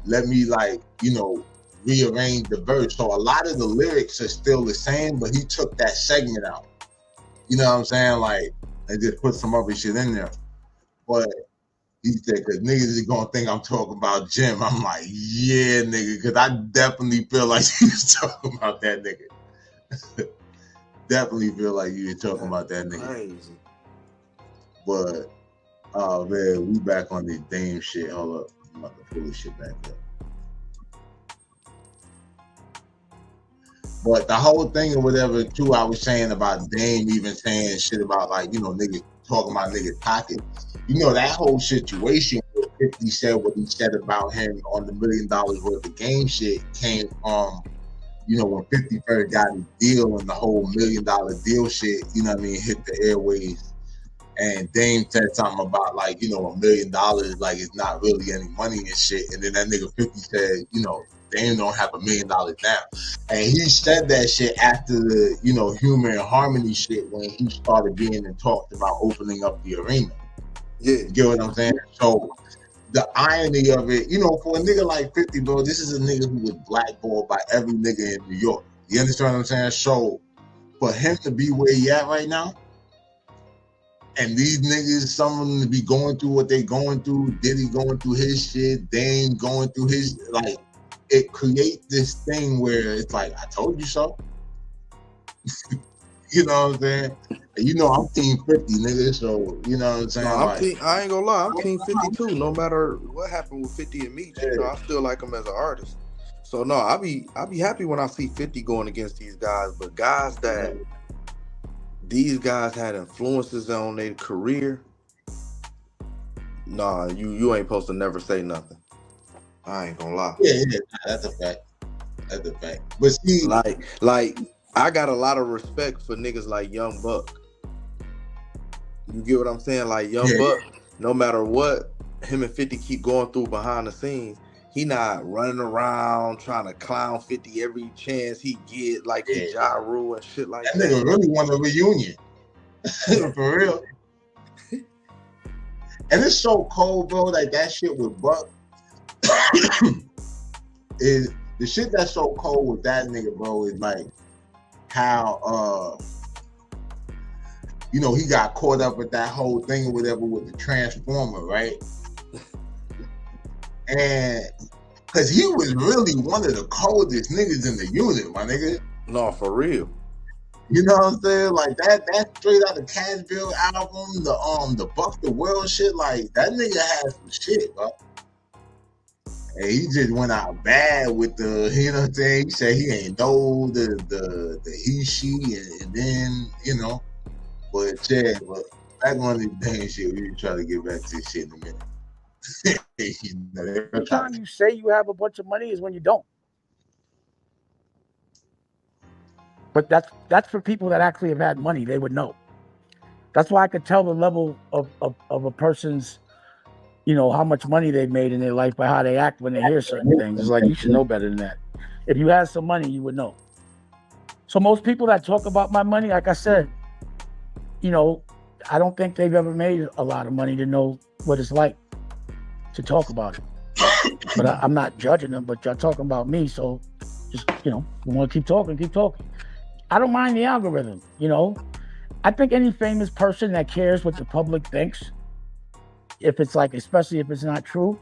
let me, like, you know, rearrange the verse. So a lot of the lyrics are still the same, but he took that segment out. You know what I'm saying? Like, and just put some other shit in there. But he said, because niggas is going to think I'm talking about Jim. I'm like, yeah, nigga, because I definitely feel like you was talking about that nigga. Definitely feel like you were talking about that nigga. Crazy. But, oh, man, we back on this Dame shit. Hold up. I'm about to pull this shit back up. But the whole thing or whatever, too, I was saying about Dame even saying shit about, like, you know, niggas talking about niggas' pockets. You know, that whole situation where 50 said what he said about him on the $1 million worth of game shit came from, you know, when 50 first got his deal and the whole $1 million deal shit, you know what I mean, hit the airwaves. And Dame said something about, like, you know, $1 million, like, it's not really any money and shit. And then that nigga 50 said, you know, Dame don't have $1 million now. And he said that shit after the, you know, Humor and Harmony shit when he started being and talked about opening up the arena. Yeah. You get what I'm saying? So the irony of it, you know, for a nigga like 50, bro, this is a nigga who was blackballed by every nigga in New York. You understand what I'm saying? So for him to be where he at right now, and these niggas, some of them to be going through what they going through, Diddy going through his shit, Dame going through his, like, it creates this thing where it's like, I told you so. You know what I'm saying? And you know I'm team 50, nigga, so you know what I'm saying? No, like, I ain't gonna lie, I'm team 52. No matter what happened with 50 and me, you know, I still like him as an artist. So no, I'll be happy when I see 50 going against these guys, but guys that these guys had influences on their career, nah, you ain't supposed to never say nothing. I ain't gonna lie. Yeah, that's a fact. That's a fact. But see, like I got a lot of respect for niggas like Young Buck. You get what I'm saying? Like Young Buck, no matter what him and 50 keep going through behind the scenes, he not running around trying to clown 50 every chance he get, like he Ja Rule and shit like that. That nigga really want a reunion. For real. And it's so cold, bro, like that shit with Buck. Is the shit that's so cold with that nigga, bro, is like how you know, he got caught up with that whole thing or whatever with the Transformer, right? And because he was really one of the coldest niggas in the unit, my nigga. No, for real. You know what I'm saying? Like that straight out the Cashville album, the Buff the World shit. Like that nigga had some shit, bro. And he just went out bad with the, you know what I'm saying? He said he ain't know the he, she, and then, you know, but yeah, but back on the damn shit, we try to get back to this shit in a minute. You know, Every time you say you have a bunch of money is when you don't. But that's for people that actually have had money. They would know. That's why I could tell the level of a person's, you know, how much money they've made in their life by how they act when they hear certain things. It's like, you should know better than that. If you had some money, you would know. So most people that talk about my money, like I said, you know, I don't think they've ever made a lot of money to know what it's like to talk about it. But I'm not judging them, but y'all talking about me. So just, you know, you want to keep talking, keep talking. I don't mind the algorithm, you know. I think any famous person that cares what the public thinks, if it's like, especially if it's not true,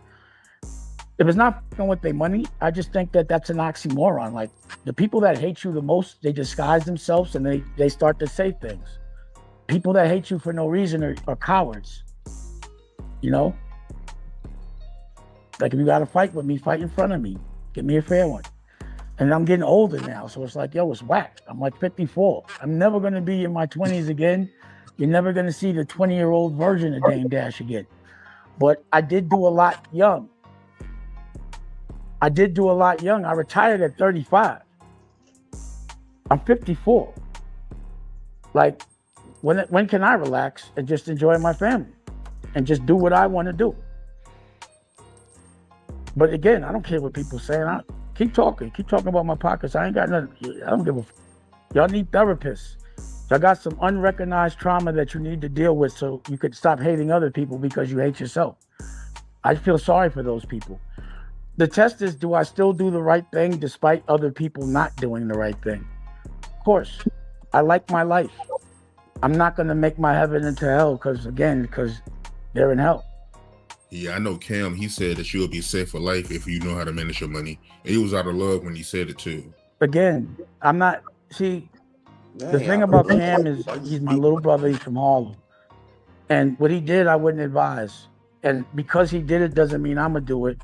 if it's not with their money, I just think that that's an oxymoron. Like, the people that hate you the most, they disguise themselves and they start to say things. People that hate you for no reason are cowards, you know? Like, if you got to fight with me, fight in front of me. Give me a fair one. And I'm getting older now, so it's like, yo, it's whack. I'm like 54. I'm never going to be in my 20s again. You're never going to see the 20-year-old version of Dame Dash again. But I did do a lot young. I retired at 35. I'm 54. Like, when can I relax and just enjoy my family and just do what I want to do? But again, I don't care what people say. Keep talking about my pockets. I ain't got nothing. I don't give a. Y'all need therapists. Y'all got some unrecognized trauma that you need to deal with, so you could stop hating other people because you hate yourself. I feel sorry for those people. The test is, do I still do the right thing despite other people not doing the right thing? Of course, I like my life. I'm not going to make my heaven into hell because they're in hell. Yeah, I know Cam, he said that you'll be set for life if you know how to manage your money. And it was out of love when he said it too. Again, I'm not, see, the thing about Cam is he's my little brother, he's from Harlem. And what he did, I wouldn't advise. And because he did it doesn't mean I'm gonna do it.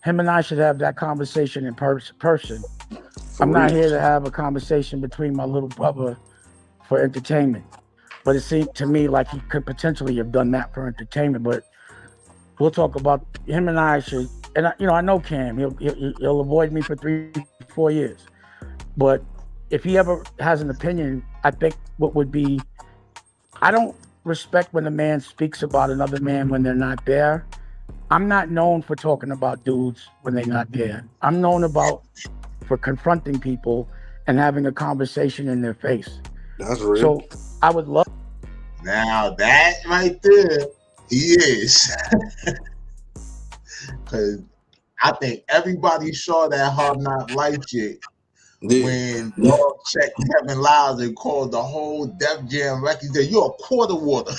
Him and I should have that conversation in person. I'm not here to have a conversation between my little brother for entertainment. But it seemed to me like he could potentially have done that for entertainment, but we'll talk about him and I should, and I know Cam, he'll avoid me for 3-4 years. But if he ever has an opinion, I think what would be, I don't respect when a man speaks about another man when they're not there. I'm not known for talking about dudes when they're not there. I'm known for confronting people and having a conversation in their face. That's real. So I would love. Now that right there, he is. Because I think everybody saw that Hard Knock Life shit when Dog checked Kevin Lyles and called the whole Def Jam record. He said, "You're a quarter water."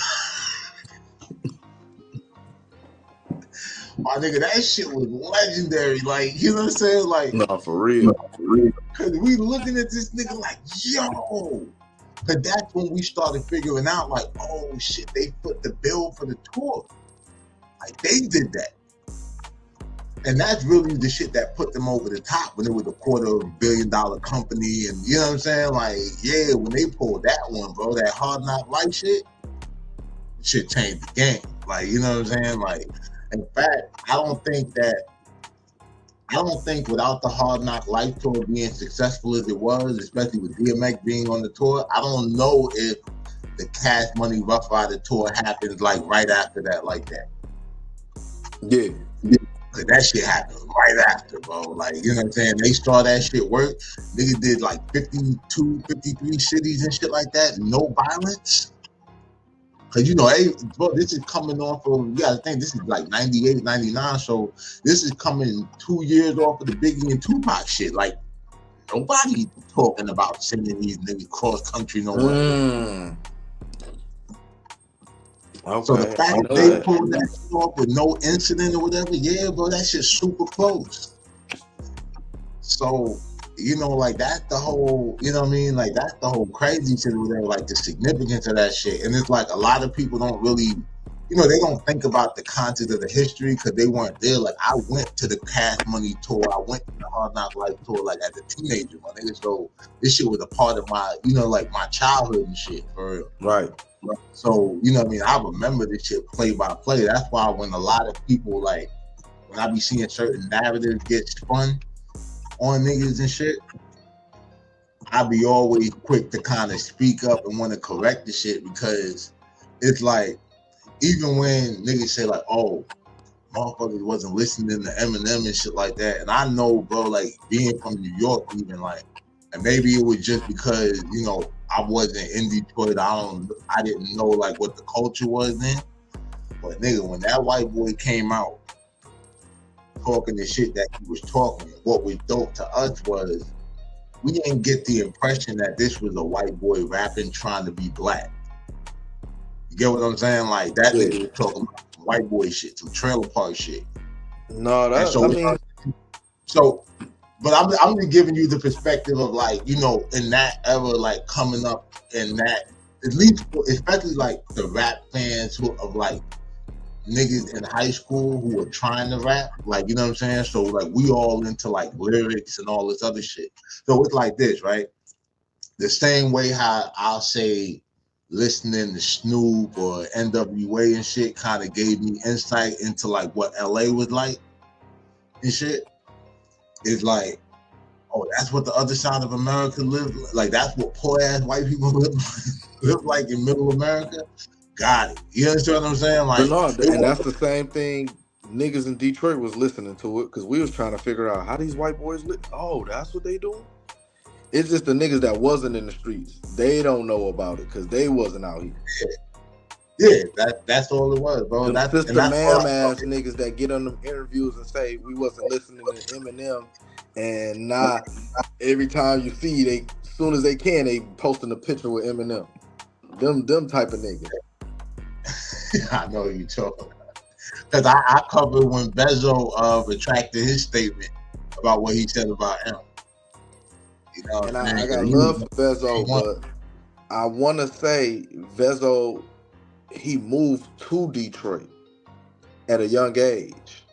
My nigga, that shit was legendary. Like, you know what I'm saying? Like, no, for real. Because we looking at this nigga like, yo. Because that's when we started figuring out, like, oh shit, they put the bill for the tour. Like, they did that. And that's really the shit that put them over the top when it was a $250 million company. And you know what I'm saying? Like, yeah, when they pulled that one, bro, that Hard Knock Life shit changed the game. Like, you know what I'm saying? Like, in fact, I don't think without the Hard Knock Life tour being successful as it was, especially with DMX being on the tour, I don't know if the Cash Money Rough Rider tour happens like right after that, like that. Yeah. That shit happened right after, bro. Like, you know what I'm saying? They saw that shit work. Niggas did like 52, 53 cities and shit like that. No violence. Cause bro, this is coming off of, you gotta think, this is like 98, 99. So this is coming 2 years off of the Biggie and Tupac shit. Like, nobody talking about sending these niggas cross country no more. Okay, so the fact that they pulled that shit off with no incident or whatever, yeah, bro, that shit's super close. So you know, like that's the whole, you know what I mean? Like that's the whole crazy shit with that, like the significance of that shit. And it's like a lot of people don't really, you know, they don't think about the content of the history because they weren't there. Like I went to the Cash Money tour, I went to the Hard Knock Life tour, like as a teenager, my nigga. So this shit was a part of my, you know, like my childhood and shit, for real. Right. So, you know what I mean? I remember this shit play by play. That's why when a lot of people, like, when I be seeing certain narratives get spun on niggas and shit, I be always quick to kind of speak up and want to correct the shit, because it's like, even when niggas say like, oh, motherfuckers wasn't listening to Eminem and shit like that, and I know, bro, like being from New York, even like, and maybe it was just because, you know, I wasn't in Detroit, I didn't know like what the culture was then. But nigga, when that white boy came out talking the shit that he was talking, what was dope to us was we didn't get the impression that this was a white boy rapping trying to be black. You get what I'm saying? Like that nigga was talking about some white boy shit, some trailer park shit. No, that, so, I mean, but I'm just giving you the perspective of like, you know, in that era, like coming up in that, at least, especially like the rap fans who of like niggas in high school who were trying to rap, like, you know what I'm saying? So like we all into like lyrics and all this other shit. So it's like this, right? The same way how I'll say listening to Snoop or NWA and shit kind of gave me insight into like what LA was like and shit. It's like, oh, that's what the other side of America lived like. Like that's what poor ass white people live like in middle America. Got it. You understand what I'm saying? Like, but no, and that's the same thing. Niggas in Detroit was listening to it because we was trying to figure out how these white boys live. Oh, that's what they doing. It's just the niggas that wasn't in the streets. They don't know about it because they wasn't out here. Yeah, that's all it was, bro. Them sister ma'am ass niggas that get on them interviews and say we wasn't listening to Eminem, and nah, every time you see they, as soon as they can, they posting a picture with Eminem. Them type of niggas. I know you talking about. Because I covered when Bezo retracted his statement about what he said about him. You know, and I got love for Bezo, but I want to say Bezo, he moved to Detroit at a young age.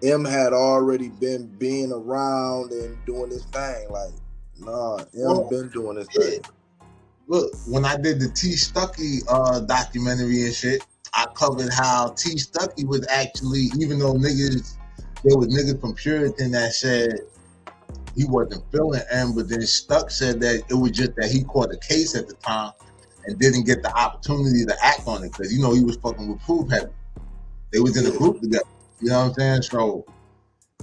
M had already been being around and doing his thing. Like, nah, M been doing his thing. Look, when I did the T. Stuckey documentary and shit, I covered how T. Stuckey was actually, even though there was niggas from Puritan that said he wasn't feeling M, but then Stuck said that it was just that he caught a case at the time and didn't get the opportunity to act on it because, you know, he was fucking with Proof Heavy. They was in a group together. You know what I'm saying? So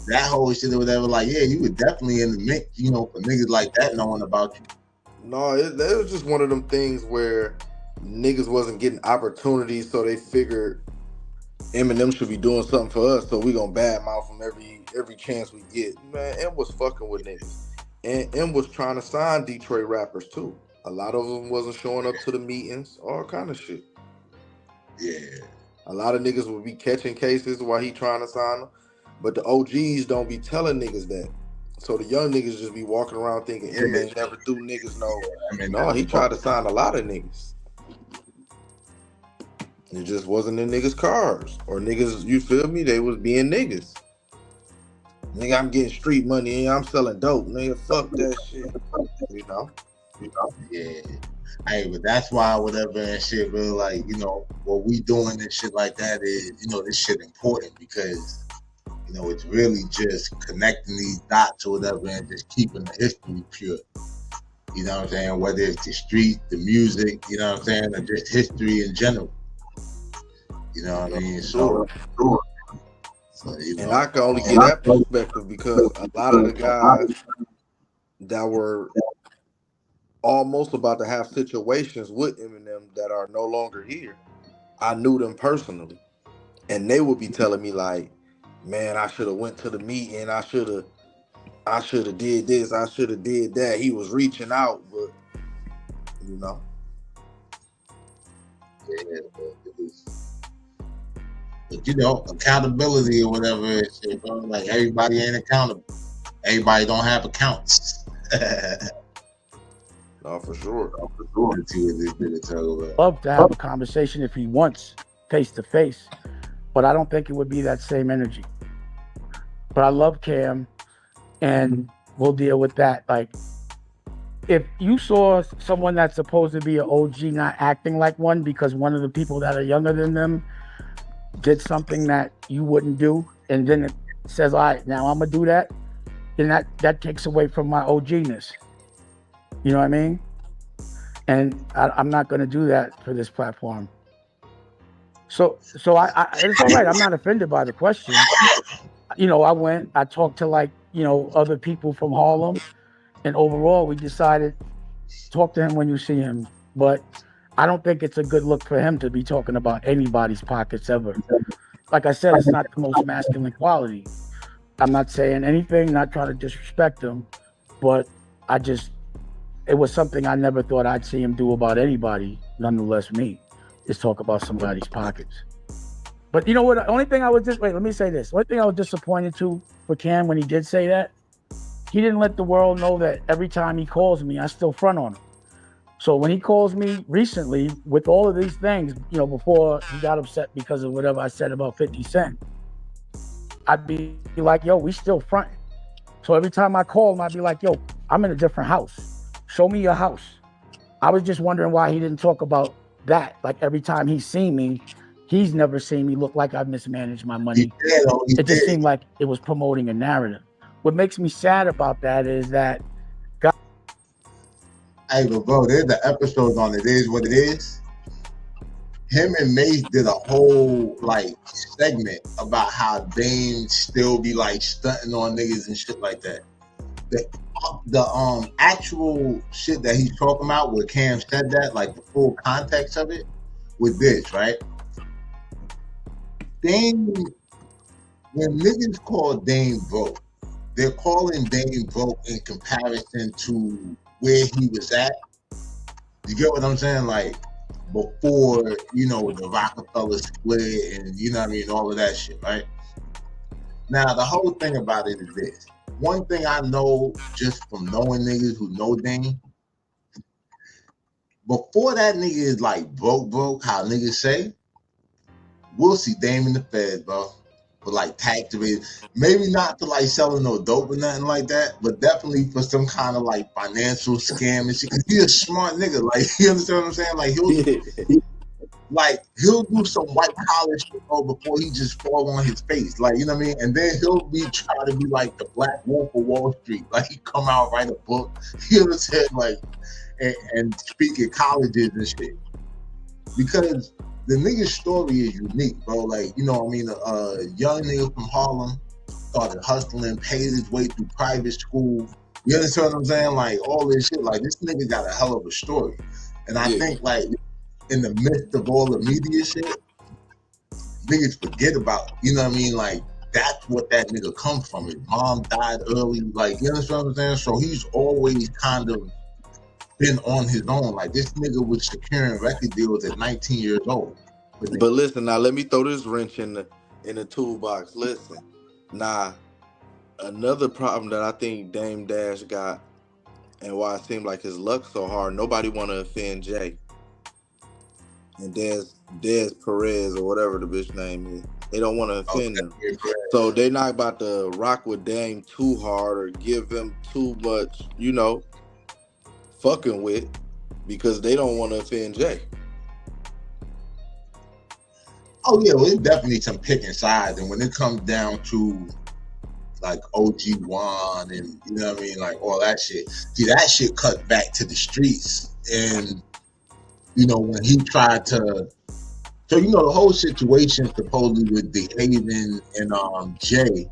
that whole shit or whatever, like, yeah, you were definitely in the mix, you know, for niggas like that knowing about you. No, it was just one of them things where niggas wasn't getting opportunities, so they figured Eminem should be doing something for us, so we gonna badmouth him every chance we get. Man, M was fucking with niggas. And M was trying to sign Detroit rappers too. A lot of them wasn't showing up to the meetings, all kind of shit. Yeah. A lot of niggas would be catching cases while he trying to sign them, but the OGs don't be telling niggas that. So the young niggas just be walking around thinking M ain't never threw niggas no, he tried to sign a lot of niggas. It just wasn't in niggas' cars. Or niggas, you feel me? They was being niggas. Nigga, I'm getting street money and I'm selling dope. Nigga, fuck that shit. You know? Yeah. Hey, but that's why whatever and shit, really, like, you know, what we doing and shit like that is, you know, this shit important because, you know, it's really just connecting these dots or whatever and just keeping the history pure. You know what I'm saying? Whether it's the street, the music, you know what I'm saying, or just history in general. You know what I mean? So you know, and I can only get that perspective because a lot of the guys that were almost about to have situations with Eminem that are no longer here, I knew them personally. And they would be telling me like, man, I should have went to the meeting. I should have did this. I should have did that. He was reaching out, but you know. Yeah, but you know, accountability or whatever, shit, bro. Like everybody ain't accountable. everybody don't have accounts. No, for sure. Let's see what this nigga talk about. Love to have a conversation if he wants, face to face, but I don't think it would be that same energy. But I love Cam, and we'll deal with that. Like, if you saw someone that's supposed to be an OG not acting like one because one of the people that are younger than them did something that you wouldn't do, and then it says, all right, now I'm gonna do that, then that takes away from my OG-ness. You know what I mean? And I'm not gonna do that for this platform. So it's all right. I'm not offended by the question. You know, I talked to, like, you know, other people from Harlem, and overall we decided, talk to him when you see him. But I don't think it's a good look for him to be talking about anybody's pockets ever. Like I said, it's not the most masculine quality. I'm not saying anything, not trying to disrespect him, but it was something I never thought I'd see him do about anybody, nonetheless me, is talk about somebody's pockets. But you know what? The only thing I was let me say this. The only thing I was disappointed for Cam when he did say that, he didn't let the world know that every time he calls me, I still front on him. So when he calls me recently with all of these things, you know, before he got upset because of whatever I said about 50 Cent, I'd be like, yo, we still fronting. So every time I call him, I'd be like, yo, I'm in a different house. Show me your house. I was just wondering why he didn't talk about that. Like, every time he's seen me, he's never seen me look like I've mismanaged my money. It just seemed like it was promoting a narrative. What makes me sad about that is that Hey, but bro, there's the episode on It Is What It Is. Him and Mace did a whole like segment about how Dame still be like stunting on niggas and shit like that. The actual shit that he's talking about where Cam said that, like the full context of it, with this, right? Dame, when niggas call Dame broke, they're calling Dame broke in comparison to where he was at. You get what I'm saying? Like, before, you know, the Rockefeller split and, you know what I mean, all of that shit, right? Now, the whole thing about it is this. One thing I know just from knowing niggas who know Dame, before that nigga is like broke, how niggas say, we'll see Dame in the Fed, bro. For like tax evasion, maybe not for like selling no dope or nothing like that, but definitely for some kind of like financial scam and shit. Cause he's a smart nigga, like, you understand what I'm saying? Like he'll do some white collar shit, bro, before he just fall on his face, like, you know what I mean? And then he'll be trying to be like the Black Wolf of Wall Street, like he come out, write a book, you know what I'm saying, like, and speak at colleges and shit, because the nigga's story is unique, bro. Like, you know what I mean? A young nigga from Harlem started hustling, paid his way through private school. You understand what I'm saying? Like, all this shit. Like, this nigga got a hell of a story. And I think, like, in the midst of all the media shit, niggas forget about, you know what I mean? Like, that's what that nigga comes from. His mom died early. Like, you understand what I'm saying? So he's always kind of been on his own. Like, this nigga was securing record deals at 19 years old. But listen, now let me throw this wrench in the toolbox. Listen, now another problem that I think Dame Dash got, and why it seemed like his luck so hard, nobody want to offend Jay and Des Perez or whatever the bitch name is. They don't want to offend them, so they not about to rock with Dame too hard or give him too much, you know, fucking with, because they don't want to offend Jay. Oh yeah, well, it's definitely some picking sides, and when it comes down to like OG Juan and, you know what I mean, like all that shit. See, that shit cut back to the streets, and you know when he tried to, so you know the whole situation supposedly with DeHaven and Jay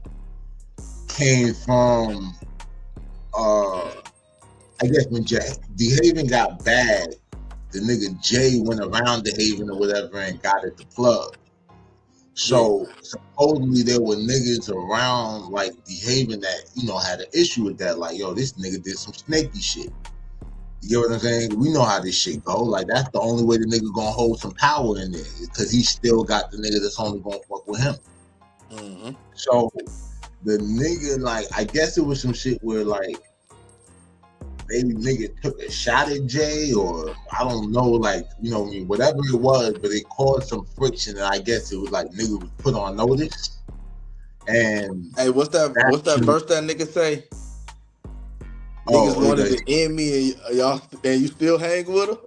came from I guess when DeHaven got bad, the nigga Jay went around DeHaven or whatever and got at the plug. So supposedly there were niggas around like DeHaven that, you know, had an issue with that. Like, yo, this nigga did some snaky shit. You get what I'm saying? We know how this shit go. Like, that's the only way the nigga gonna hold some power in there, because he still got the nigga that's only gonna fuck with him. Mm-hmm. So the nigga, like, I guess it was some shit where, like, maybe nigga took a shot at Jay, or I don't know, like, you know what I mean, whatever it was, but it caused some friction, and I guess it was like nigga was put on notice. And hey, what's that verse that nigga say? Niggas wanted to end me, and y'all, and you still hang with her?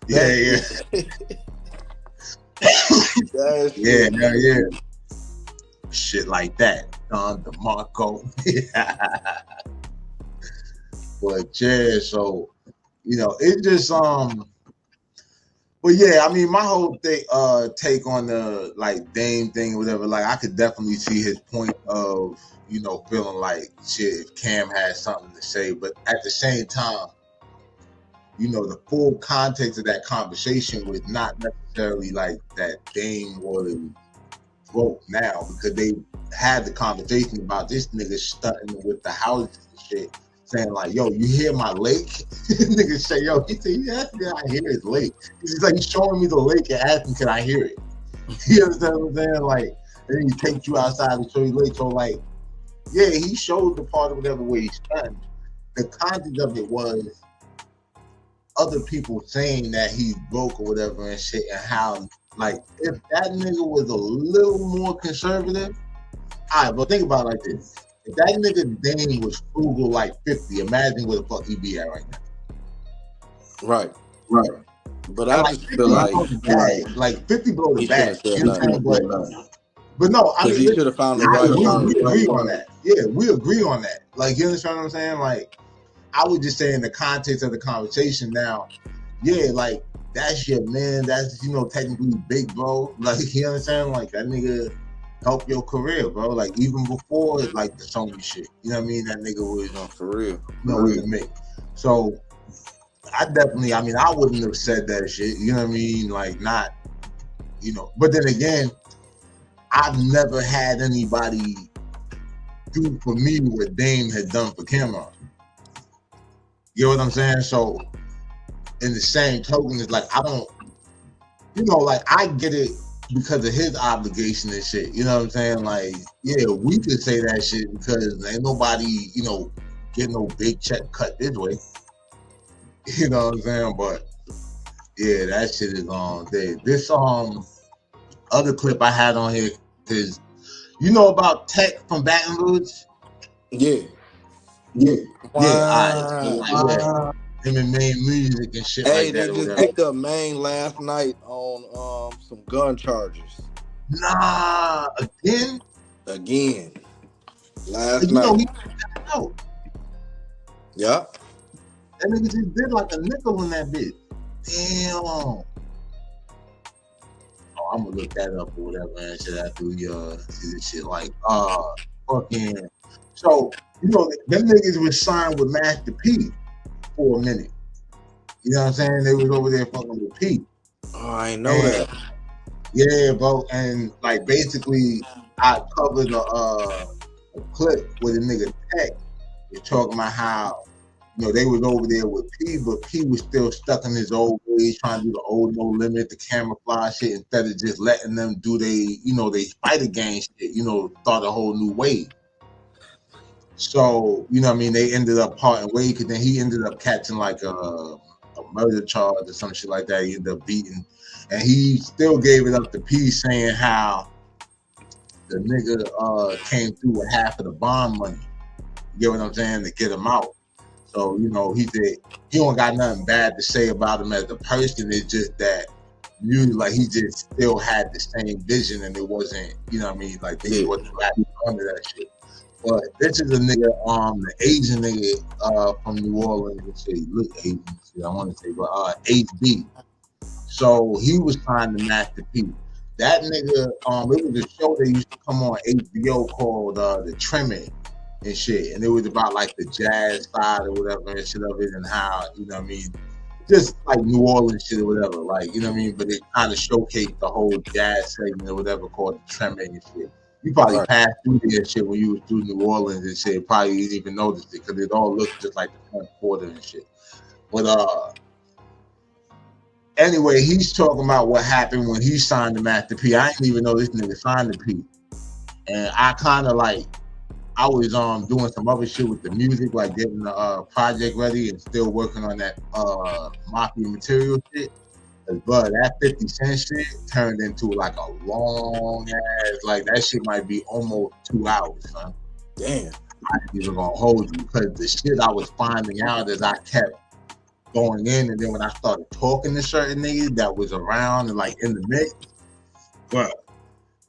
Yeah. Yeah. Shit like that. Don DeMarco. But yeah, so you know, it just but yeah, I mean, my whole thing, take on the like Dame thing or whatever, like I could definitely see his point of, you know, feeling like shit if Cam had something to say, but at the same time, you know, the full context of that conversation was not necessarily like that Dame was broke now, because they had the conversation about this nigga stunting with the houses and shit, saying like, yo, you hear my lake? Nigga say, yo, he said, yeah, I hear his lake. He's like, he's showing me the lake and asking, can I hear it? You understand what I'm saying? Like, and then he takes you outside and show you lake. So like, yeah, he showed the part of whatever way he's stunting. The context of it was other people saying that he's broke or whatever and shit, and how, like, if that nigga was a little more conservative, all right, but think about it like this. If that nigga Dame was frugal like 50, imagine where the fuck he be at right now. Right. But I like, just feel like 50 blow the bag. You know what I'm saying? But no, I mean, he should have found the right one. We agree on that. Yeah, we agree on that. Like, you understand what I'm saying? Like, I would just say in the context of the conversation now, yeah, like, that's your man. That's, you know, technically big, bro. Like, you understand? Like, that nigga help your career, bro. Like, even before, like, the Sony shit. You know what I mean? That nigga was for real. With me. So, I definitely, I mean, I wouldn't have said that shit. You know what I mean? Like, not, you know. But then again, I've never had anybody do for me what Dame had done for Cameron. You know what I'm saying? So, in the same token, it's like, I don't, you know, like, I get it because of his obligation and shit. You know what I'm saying? Like, yeah, we could say that shit because ain't nobody, you know, get no big check cut this way. You know what I'm saying? But yeah, that shit is on there. This other clip I had on here is, you know about Tech from Baton Rouge? Yeah. Him and Main Music and shit like that. Hey, they just picked up Main last night on some gun charges. Nah, again. Last night. He out. Yep. That nigga just did like a nickel in that bitch. Damn. Oh, I'm gonna look that up or whatever and shit after we see this shit. Like, fucking. So, you know, them niggas was signed with Master P for a minute. You know what I'm saying? They was over there fucking with P. Oh, I ain't know that. Yeah, bro. And like, basically, I covered a clip where the nigga Tech was talking about how, you know, they was over there with P, but P was still stuck in his old ways, trying to do the old no limit, the camouflage shit, instead of just letting them do they fighter game shit, you know, start a whole new wave. So, you know what I mean, they ended up parting ways, because then he ended up catching like a murder charge or some shit like that. He ended up beating, and he still gave it up to P, saying how the nigga came through with half of the bond money. You get what I'm saying? To get him out. So, you know, he said he don't got nothing bad to say about him as a person. It's just that like he just still had the same vision, and it wasn't, you know what I mean, like he wasn't under that shit. But this is a nigga, the Asian nigga from New Orleans. Let's say, look, Asian, I want to say, but HB. So he was signed to Master P. That nigga, it was a show that used to come on HBO called The Trimming and shit, and it was about like the jazz side or whatever and shit of it, and how, you know what I mean, just like New Orleans shit or whatever, like, you know what I mean, but it kind of showcased the whole jazz segment or whatever called The Trimming and shit. You probably passed through that shit when you was through New Orleans and shit. Probably you didn't even notice it because it all looked just like the front quarter and shit. But anyway, he's talking about what happened when he signed to Master P. I didn't even know this nigga signed to P. And I kind of like, I was doing some other shit with the music, like getting the project ready and still working on that Mafia Material shit. But that 50 Cent shit turned into like a long ass, like that shit might be almost 2 hours, son. Damn. I ain't even gonna hold you because the shit I was finding out as I kept going in, and then when I started talking to certain niggas that was around and like in the mix, bro,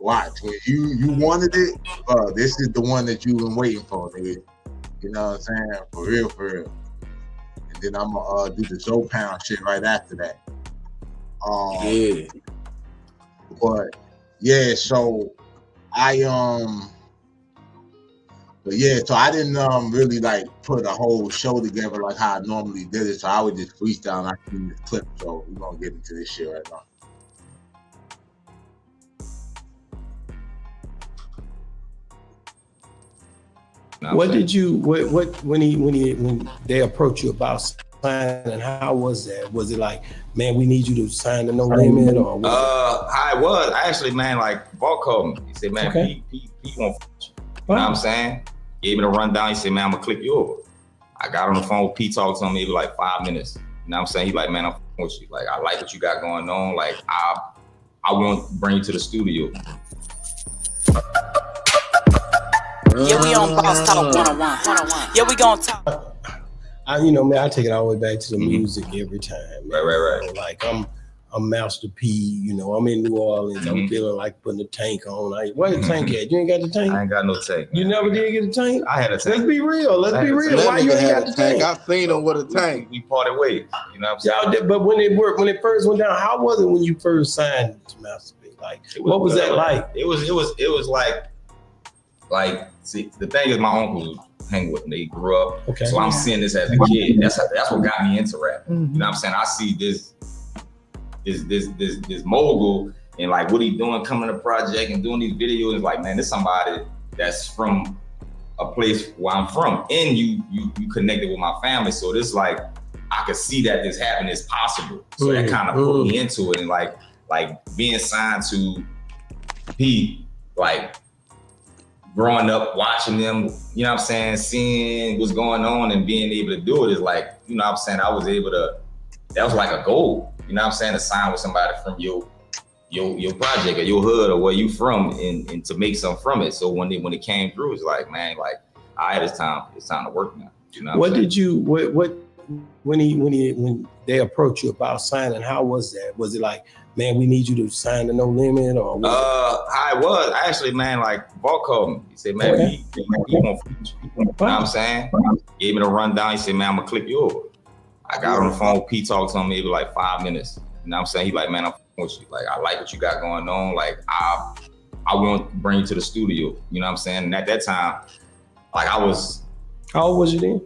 watch, when you wanted it, bro, this is the one that you've been waiting for, nigga. You know what I'm saying? For real, for real. And then I'm gonna do the Zopound shit right after that. Yeah. But yeah, so but yeah, so I didn't really like put a whole show together like how I normally did it. So I would just freestyle and I seen this clip. So we're gonna get into this shit right now. What did you when they approached you about signing? How was that? Was it like, man, we need you to sign the No Limit, or how it was? Actually, man, like Vault called me. He said, man, Okay. Pete won't you. You know what I'm saying? Gave me the rundown. He said, man, I'm gonna click you over. I got on the phone with Pete, talked to him maybe like 5 minutes. You know what I'm saying? He like, man, I'm with you. Like, I like what you got going on. Like, I want to bring you to the studio. Yeah, we on Boss Talk 101. Yeah, we gonna talk. Man, I take it all the way back to the music every time. Man. Right. You know, like I'm Master P. You know, I'm in New Orleans. I'm feeling like putting a tank on. Where the tank at? You ain't got the tank? I ain't got no tank. You never did get a tank? I had a tank. Let's be real. Let's be real. Why you ain't got the tank? I seen him with a tank. We parted ways. You know what I'm saying? Yeah, but when it first went down, how was it when you first signed to Master P? Like, what was that like? It was like, see, the thing is, my uncles hang with me. They grew up. Okay. So I'm seeing this as a kid. That's what got me into rap. You know what I'm saying? I see this mogul and like what he doing, coming to project and doing these videos. It's like, man, this somebody that's from a place where I'm from, and you connected with my family. So this like, I could see that this happening is possible. So that kind of put me into it, and like being signed to Pete, like growing up watching them, you know what I'm saying, seeing what's going on and being able to do it is like, you know what I'm saying, I was able to, that was like a goal, you know what I'm saying, to sign with somebody from your project or your hood or where you from, and to make something from it. So when it came through, it's like, man, like, all right, it's time to work now. You know what did you when they approached you about signing, how was that? Was it like, man, we need you to sign the No Limit, or how it was? Actually, man, like Vault called me. He said, man, he won't fit you. You know what I'm saying? Gave me the rundown. He said, man, I'm gonna click you over. I got on the phone with Pete, talked to him maybe like 5 minutes. You know what I'm saying? He like, man, I'm with you. Like, I like what you got going on. Like, I want to bring you to the studio. You know what I'm saying? And at that time, like, I was. How old was you then?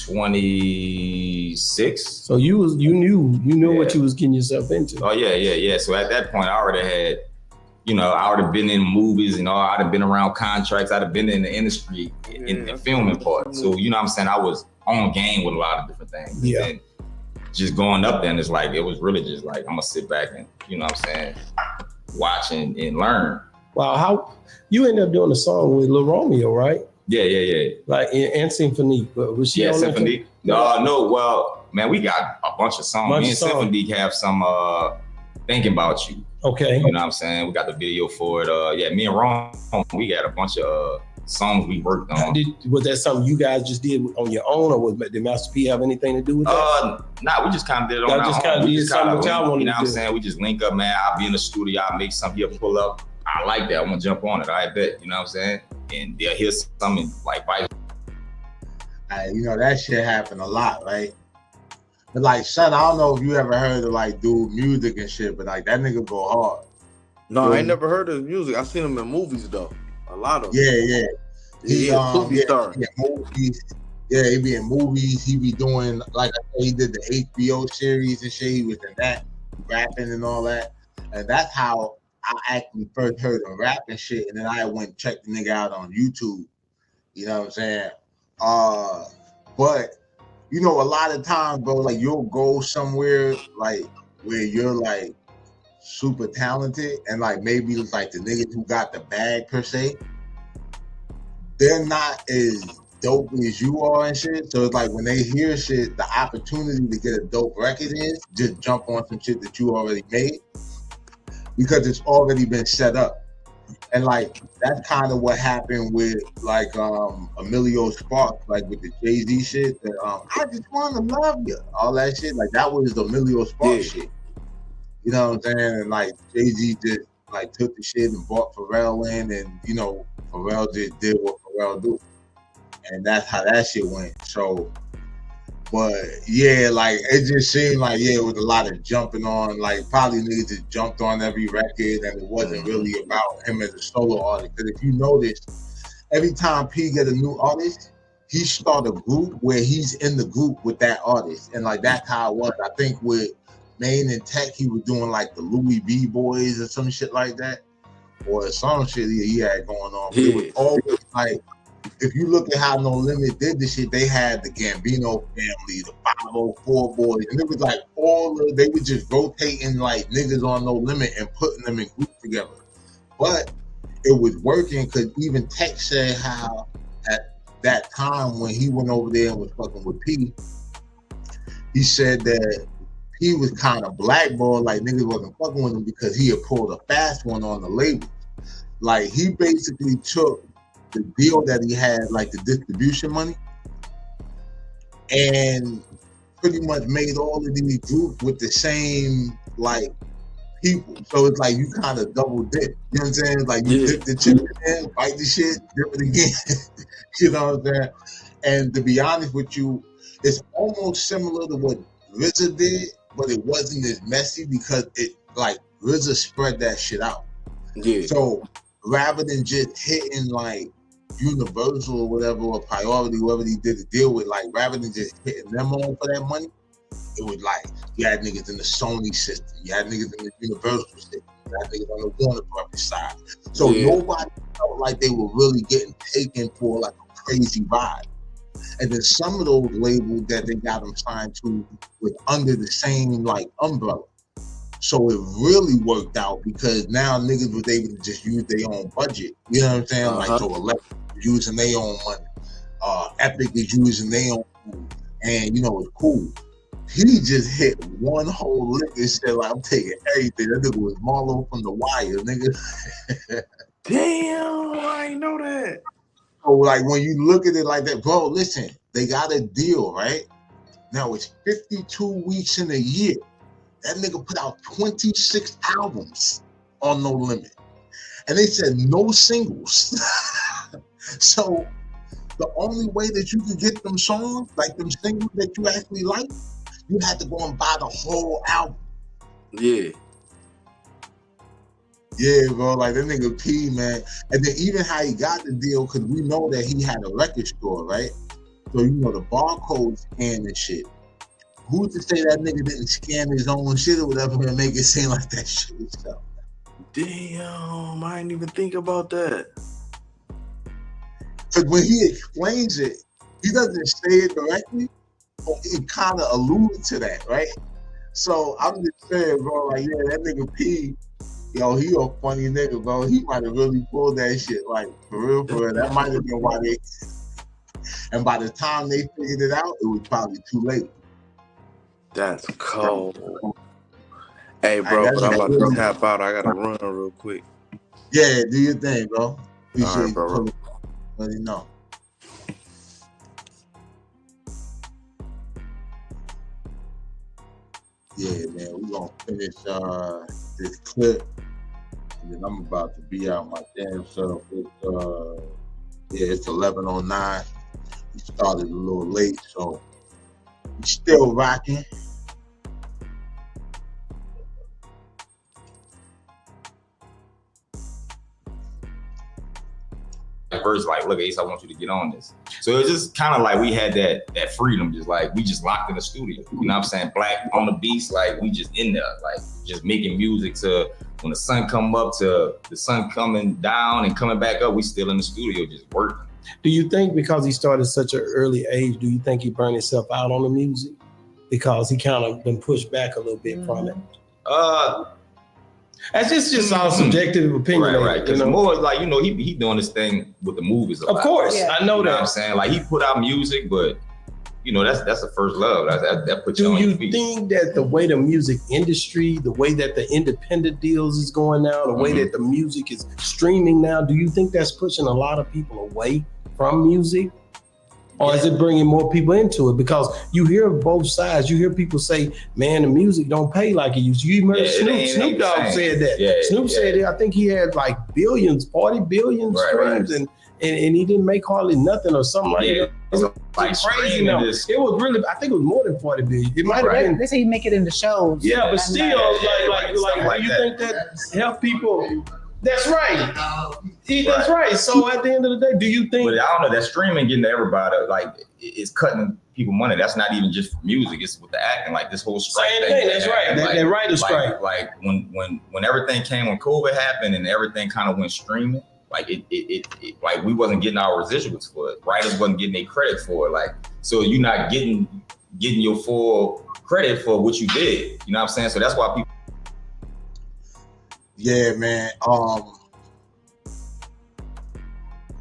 26. So you knew what you was getting yourself into. Oh yeah. So at that point, I already had, I already been in movies, I'd have been around contracts, I'd have been in the industry in the filming part. So you know what I'm saying, I was on game with a lot of different things. Yeah. And just going up there, and it's like, it was really just like, I'm gonna sit back and, you know what I'm saying, watch and learn. Wow, how you ended up doing a song with Lil Romeo, right? Yeah. Like and Symphony, but was she on Symphony? No. Well, man, we got a bunch of songs. Me and Symphony have some Thinking About You. Okay. You know what I'm saying? We got the video for it. Me and Ron, we got a bunch of songs we worked on. Was that something you guys just did on your own, or did Master P have anything to do with that? Nah, we just kind of did it on our own. Just kind of did something y'all wanted to do. You know what I'm saying? We just link up, man. I'll be in the studio, I'll make something, he'll pull up. I like that. I'm gonna jump on it. I bet. You know what I'm saying? And they'll hear something like vice. That shit happened a lot, right? But like, son, I don't know if you ever heard of like dude music and shit, but like that nigga go hard. No, I ain't never heard of his music. I seen him in movies though. A lot of them. Yeah. He a movie star. Movies. Yeah, he be in movies. He be doing, like I said, he did the HBO series and shit. He was in that, rapping and all that. And that's how I actually first heard him rap and shit. And then I went and checked the nigga out on YouTube. You know what I'm saying? But a lot of times, bro, like you'll go somewhere like where you're like super talented, and like maybe it's like the niggas who got the bag per se, they're not as dope as you are and shit. So it's like when they hear shit, the opportunity to get a dope record is just jump on some shit that you already made because it's already been set up. And like that's kind of what happened with like Emilio Sparks, like with the Jay-Z shit. That I just want to love you, all that shit. Like that was the Emilio Sparks shit. You know what I'm saying? And like Jay-Z just like took the shit and brought Pharrell in, and you know Pharrell just did what Pharrell do, and that's how that shit went. So. But yeah, like it just seemed like it was a lot of jumping on. Like probably niggas just jumped on every record, and it wasn't really about him as a solo artist. Because if you notice, every time P get a new artist, he start a group where he's in the group with that artist, and like that's how it was. I think with Main and Tech, he was doing like the Louis V Boys or some shit like that, or some shit he had going on. But it was always like. If you look at how No Limit did this shit, they had the Gambino family, the 504 boys, and it was like they were just rotating like niggas on No Limit and putting them in groups together. But it was working because even Tech said how at that time when he went over there and was fucking with P, he said that he was kind of blackballed, like niggas wasn't fucking with him because he had pulled a fast one on the label. Like he basically took the deal that he had, like the distribution money, and pretty much made all of these groups with the same like people. So it's like you kind of double dip. You know what I'm saying? It's like you dip the chicken in, bite the shit, dip it again. You know what I'm saying? And to be honest with you, it's almost similar to what RZA did, but it wasn't as messy because it like RZA spread that shit out. Yeah. So rather than just hitting like Universal or whatever, or Priority, whoever he did the deal with, like rather than just hitting them on for that money, it was like you had niggas in the Sony system, you had niggas in the Universal system, you had niggas on the Warner Brothers side. So nobody felt like they were really getting taken for like a crazy ride. And then some of those labels that they got them signed to was under the same like umbrella. So it really worked out because now niggas was able to just use their own budget. You know what I'm saying? Like so Electric was using their own money. Epic is using their own money. And you know, it's cool. He just hit one whole lick and said, like, I'm taking everything. That nigga was Marlo from The Wire, nigga. Damn, I ain't know that. So like when you look at it like that, bro, listen, they got a deal, right? Now it's 52 weeks in a year. That nigga put out 26 albums on No Limit. And they said no singles. So the only way that you can get them songs, like them singles that you actually like, you had to go and buy the whole album. Yeah. Yeah, bro, like that nigga P, man. And then even how he got the deal, because we know that he had a record store, right? So, you know, the barcode scan and shit. Who's to say that nigga didn't scan his own shit or whatever and make it seem like that shit was stuff? Damn, I didn't even think about that. Because when he explains it, he doesn't say it directly, but he kind of alludes to that, right? So I'm just saying, bro, like, yeah, that nigga P, yo, he a funny nigga, bro. He might have really pulled that shit, like, for real, for real. That might have been why they... And by the time they figured it out, it was probably too late. That's cold. Hey, bro, but I'm about to tap out. I got to run real quick. Yeah, do your thing, bro. Appreciate you, bro. Let me know. Yeah, man, we're going to finish this clip. And then I'm about to be out my damn self. It's 11:09. We started a little late, so we're still rocking. At first, like, look, Ace, I want you to get on this. So it's just kind of like we had that freedom, just like we just locked in the studio. You know what I'm saying? Black on the beats, like we just in there, like just making music to when the sun come up to the sun coming down and coming back up, we still in the studio just working. Do you think because he started such an early age, do you think he burned himself out on the music? Because he kind of been pushed back a little bit from it? That's just our subjective opinion. Right. Because more like, he doing this thing with the movies. Of course, I know that. You know what I'm saying? Like, he put out music, but that's the first love. That puts you on your feet. Do you think that the way the music industry, the way that the independent deals is going now, the way that the music is streaming now, do you think that's pushing a lot of people away from music? Or is it bringing more people into it? Because you hear both sides. You hear people say, man, the music don't pay like it used to. You heard Snoop Dogg said that. Snoop said that. I think he had like billions, 40 billion streams, and he didn't make hardly nothing or something like that. It was like crazy. It was really, I think it was more than 40 billion. It might have been. They say you make it into shows. Yeah, but still, like, do you think that help people? That's right. That's right. So at the end of the day, do you think? But I don't know. That streaming getting to everybody, like, it's cutting people money. That's not even just for music. It's with the acting. Like this whole strike thing. That's right. That writer's strike. Like when everything came, when COVID happened and everything kind of went streaming. Like it like we wasn't getting our residuals for it. Writers wasn't getting their credit for it. Like, so you're not getting your full credit for what you did. You know what I'm saying? So that's why people. Yeah, man.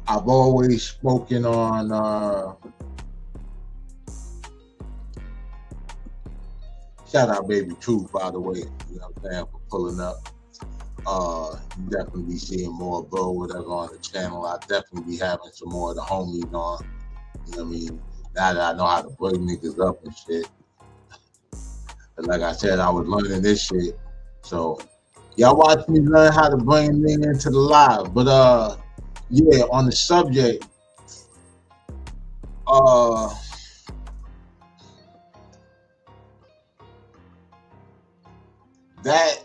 I've always spoken on shout out Baby Truth, by the way, you know what I'm saying, for pulling up. You definitely be seeing more bro, whatever on the channel. I definitely be having some more of the homies on. You know what I mean? Now that I know how to bring niggas up and shit. But like I said, I was learning this shit. So y'all watch me learn how to bring niggas into the live. But yeah, on the subject, that,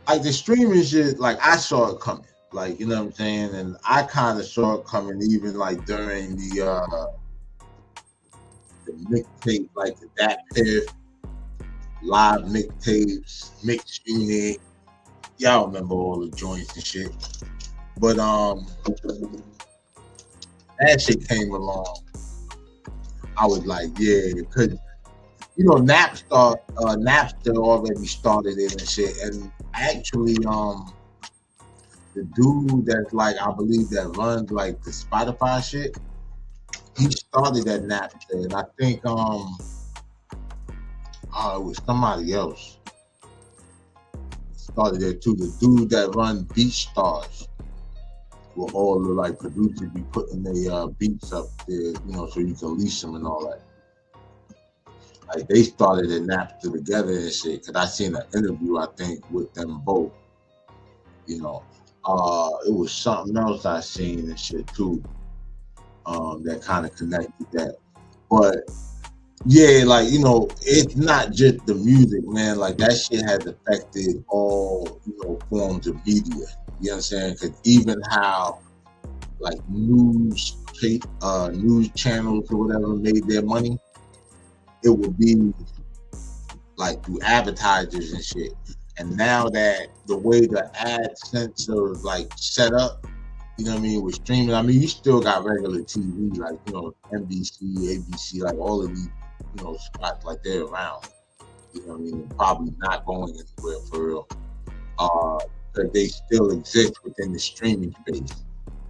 like, the streaming shit, like, I saw it coming, like, you know what I'm saying, and I kind of saw it coming even like during the mixtape, like the Dat Piff live mixtapes, mix streaming. Y'all remember all the joints and shit. But that shit came along. I was like, yeah, because Napster already started it and shit. And actually, the dude that's like, I believe that runs like the Spotify shit, he started at Napster, and I think it was somebody else started there too. The dude that run BeatStars, where all the like producers be putting their beats up there, so you can lease them and all that. Like, they started at Napster together and shit. Cause I seen an interview, I think, with them both. It was something else I seen and shit too. That kind of connected that. But yeah, like, it's not just the music, man. Like, that shit has affected all, forms of media. You know what I'm saying? Because even how, like, news channels or whatever made their money, it would be, like, through advertisers and shit. And now that the way the AdSense are, like, set up, you know what I mean, with streaming, I mean, you still got regular TV, like, NBC, ABC, like, all of these, spots, like, they're around. You know what I mean? Probably not going anywhere for real. But they still exist within the streaming space.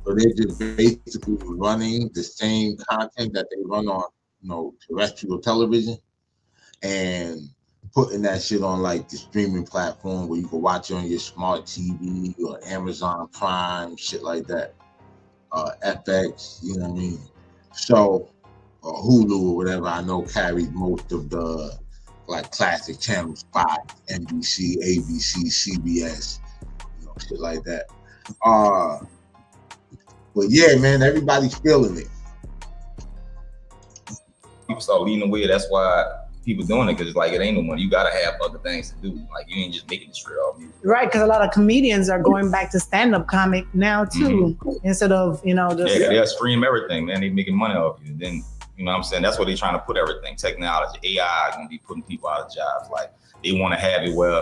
So they're just basically running the same content that they run on, terrestrial television, and putting that shit on like the streaming platform where you can watch it on your smart TV or Amazon Prime, shit like that. FX, you know what I mean? So, Hulu or whatever, I know carries most of the like classic channels, Fox, NBC, ABC, CBS, shit like that. But yeah, man, everybody's feeling it. People start leading the way. That's why people doing it, because it's like, it ain't no money. You gotta have other things to do. Like, you ain't just making it straight off music. Right, because a lot of comedians are going back to stand-up comic now too, instead of just they'll stream everything, man. They making money off you. Then you know what I'm saying, that's where they trying to put everything. Technology, AI is gonna be putting people out of jobs. Like, they want to have it where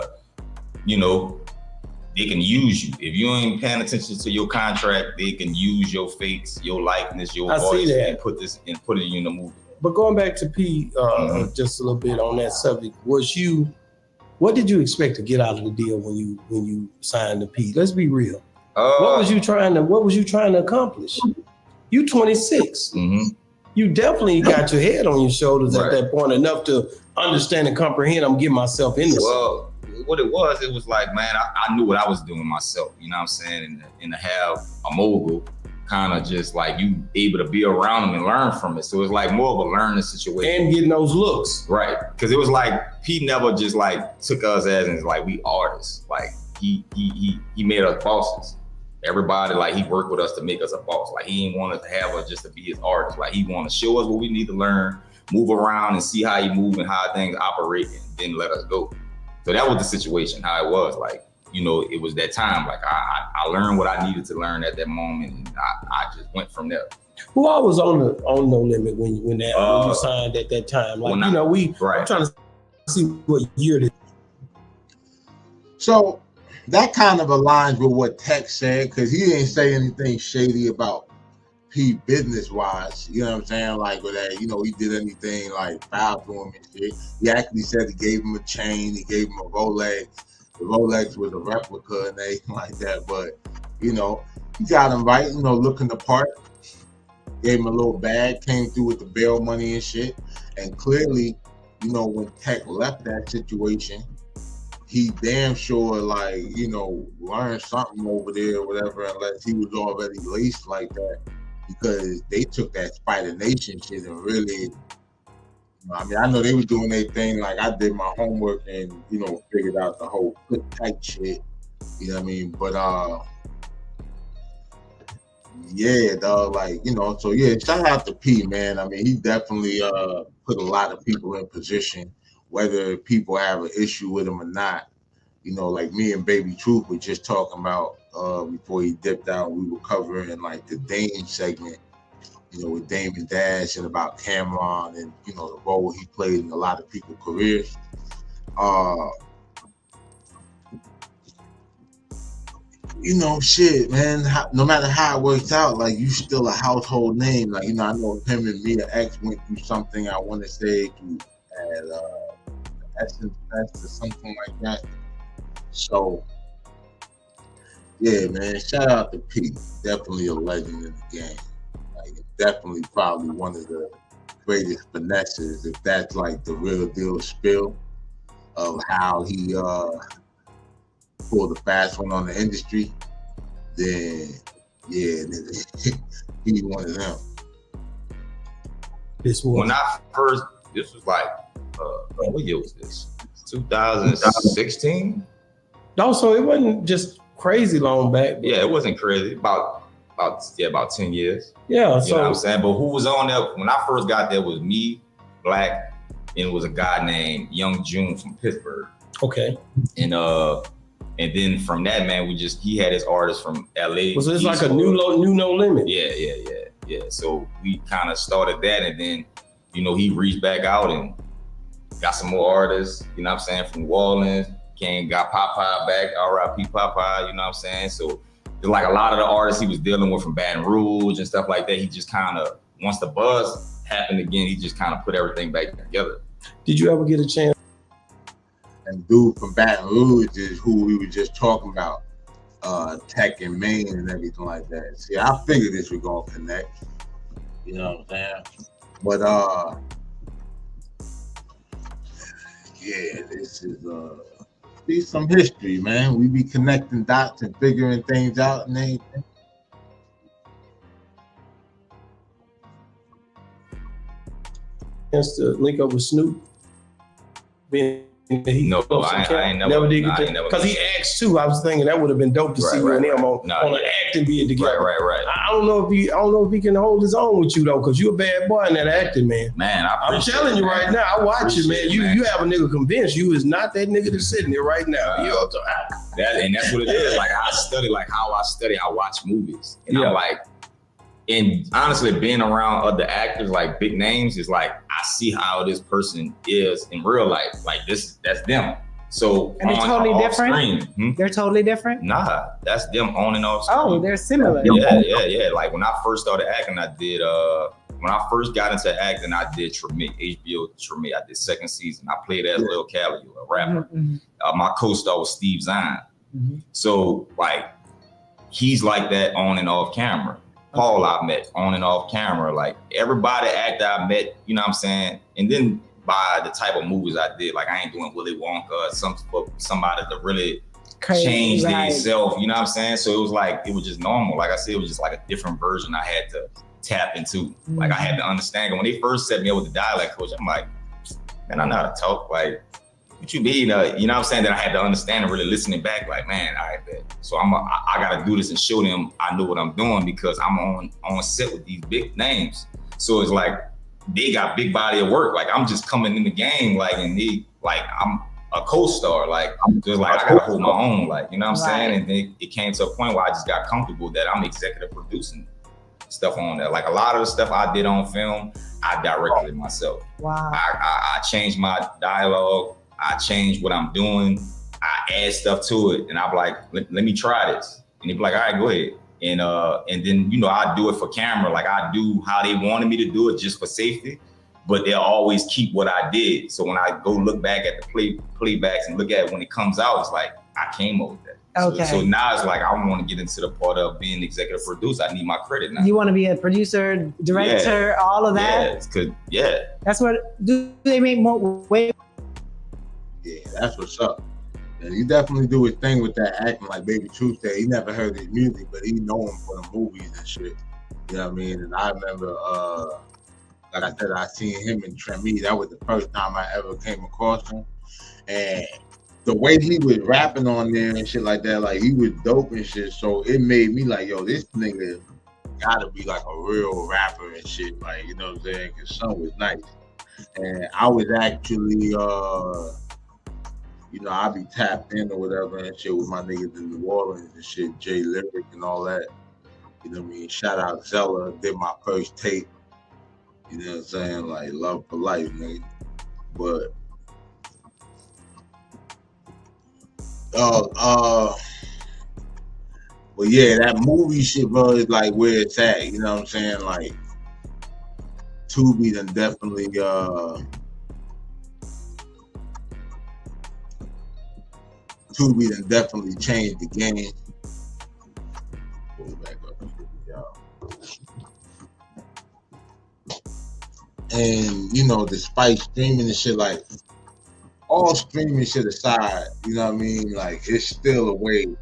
they can use you. If you ain't paying attention to your contract, they can use your face, your likeness, your voice, and put it in the movie. But going back to P, just a little bit on that subject, was you What did you expect to get out of the deal when you signed the P? Let's be real. What was you trying to accomplish? You 26. Mm-hmm. You definitely got your head on your shoulders at that point enough to understand and comprehend I'm getting myself in this. Well, what it was like, man, I knew what I was doing myself, you know what I'm saying? And to have a mogul kind of just like you able to be around him and learn from it. So it's like more of a learning situation. And getting those looks. Right. Because it was like, P never just like took us as in like we artists. Like he made us bosses. Everybody, like he worked with us to make us a boss. Like he didn't want us to have us just to be his artist. Like he want to show us what we need to learn, move around and see how you move and how things operate and then let us go. So that was the situation, how it was. Like, you know, it was that time. Like I learned what I needed to learn at that moment and I just went from there. Who I was on No Limit when you signed at that time? Like, I'm trying to see what year it is. So that kind of aligns with what Tech said, because he didn't say anything shady about P business-wise. You know what I'm saying? Like, or that, you know, he did anything like foul to him and shit. He actually said he gave him a chain, he gave him a Rolex. The Rolex was a replica and everything like that. But, you know, he got him right, you know, looking the part. Gave him a little bag, came through with the bail money and shit. And clearly, you know, when Tech left that situation, he damn sure, like, you know, learned something over there or whatever, unless he was already laced like that, because they took that Spider Nation shit and really, you know, I mean, I know they were doing their thing. Like, I did my homework and, you know, figured out the whole click tight shit, you know what I mean? But, yeah, dog, like, you know, so yeah, shout out to P, man. I mean, he definitely put a lot of people in position, whether people have an issue with him or not. You know, like me and Baby Truth were just talking about before he dipped out. We were covering like the Dame segment, you know, with Damon Dash and about Cameron and, you know, the role he played in a lot of people's careers. You know, shit, man, no matter how it works out, like, you still a household name. Like, you know, I know him and Mia X went through something, I want to say, at Essence Fest or something like that. So, yeah, man, shout out to P. Definitely a legend in the game. Like, definitely probably one of the greatest finesses, if that's like the real deal spill of how he pulled the fast one on the industry, then yeah, nigga, he one of them. This was like, what year was this? 2016? No, so it wasn't just crazy long back. Yeah, it wasn't crazy. About 10 years. Yeah, you know what I'm saying? But who was on there when I first got there was me, Black, and it was a guy named Young June from Pittsburgh. Okay. And then from that, man, he had his artists from LA. Was this like a new No Limit? Yeah. So we kind of started that, and then, you know, he reached back out and got some more artists, you know what I'm saying, from New Orleans. Got Popeye back, R.I.P. Popeye, you know what I'm saying? So there's like a lot of the artists he was dealing with from Baton Rouge and stuff like that, he just kind of, once the buzz happened again, he just kind of put everything back together. Did you ever get a chance? And dude from Baton Rouge is who we were just talking about, Tech and Maine and everything like that. See, I figured this was gonna connect, you know what I'm saying? But yeah, this is some history, man. We be connecting dots and figuring things out and everything. Chance to link up with Snoop? No, I ain't never did get to, because he asked too. I was thinking that would have been dope to see you and him on an acting bid together. Right. I don't know if he can hold his own with you though, because you're a bad boy in that acting, man. Man, I'm telling you right now, I watch you, man. You have a nigga convinced you is not that nigga that's sitting there right now. And that's what it is. Like, I study, like how I study, I watch movies. And I'm like, and honestly, being around other actors, like big names, is like, I see how this person is in real life. Like, that's them. So and they're totally different. Screen, They're totally different. Nah, that's them on and off screen. Oh, they're similar. Yeah. Like when I first started acting, I did when I first got into acting, I did Treme, HBO Treme. I did second season. I played as Lil Cali, a rapper. My co-star was Steve Zahn. So like, he's like that on and off camera. Paul I met on and off camera. Like everybody actor I met, you know what I'm saying? And then by the type of movies I did, like I ain't doing Willy Wonka or somebody to really change themselves, you know what I'm saying? So it was like, it was just normal. Like I said, it was just like a different version I had to tap into. Like I had to understand. When they first set me up with the dialect coach, I'm like, man, I know how to talk. Like, what you mean? You know what I'm saying? That I had to understand and really listening back. Like, man, I bet. So I gotta do this and show them I know what I'm doing because I'm on set with these big names. So it's like they got big body of work. Like I'm just coming in the game, like, and I'm a co-star. Like I'm just like I gotta hold my own. Like, you know what I'm saying? And then it came to a point where I just got comfortable that I'm executive producing stuff on there. Like a lot of the stuff I did on film, I directed it myself. Wow. I changed my dialogue. I changed what I'm doing. I add stuff to it, and I'm like, let me try this. And he'd be like, all right, go ahead. And then, you know, I do it for camera. Like I do how they wanted me to do it just for safety, but they'll always keep what I did. So when I go look back at the playbacks and look at it when it comes out, it's like, I came up with that. Okay. So now it's like, I want to get into the part of being executive producer. I need my credit now. You want to be a producer, director, all of that? That's what, do they make more way? Yeah, that's what's up. And he definitely do his thing with that acting, like Baby Truth said. He never heard his music, but he know him for the movies and shit. You know what I mean? And I remember, like I said, I seen him in Treme. That was the first time I ever came across him. And the way he was rapping on there and shit like that, like he was dope and shit. So it made me like, yo, this nigga gotta be like a real rapper and shit. Like, you know what I'm saying? Cause son was nice. And I was actually, you know, I be tapped in or whatever and shit with my niggas in New Orleans and shit, Jay Lyric and all that. You know what I mean? Shout out Zella, did my first tape. You know what I'm saying? Like love for life, nigga. But yeah, that movie shit, bro, is like where it's at. You know what I'm saying? Like Tubi done definitely changed the game. Pull it back up, y'all. And you know, despite streaming and shit, like all streaming shit aside, you know what I mean? Like it's still a way to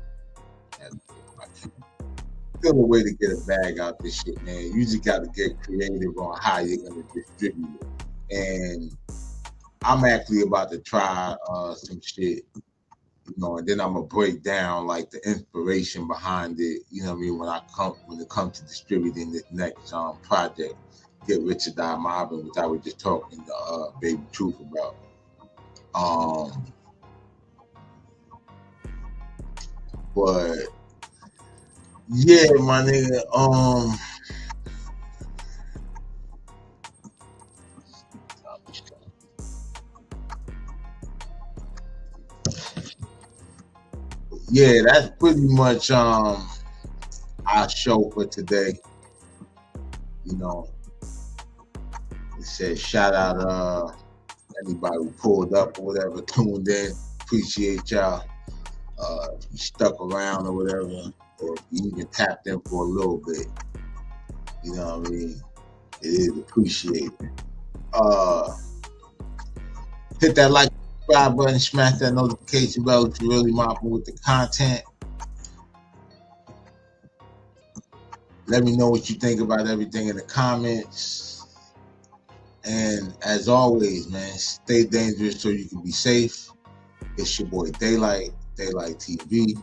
get a bag out this shit, man. You just got to get creative on how you're gonna distribute it. And I'm actually about to try some shit, you know, and then I'm gonna break down like the inspiration behind it. You know what I mean? When it comes to distributing this next project, Get Rich or Die Mobbing, which I was just talking to Baby Truth about. But yeah, my nigga, yeah, that's pretty much our show for today. You know, it says shout out anybody who pulled up or whatever, tuned in. Appreciate y'all. If you stuck around or whatever, or if you even tapped in for a little bit, you know what I mean? It is appreciated. Hit that like, subscribe button, smash that notification bell if you're really mopping with the content. Let me know what you think about everything in the comments. And as always, man, stay dangerous so you can be safe. It's your boy Daylight TV.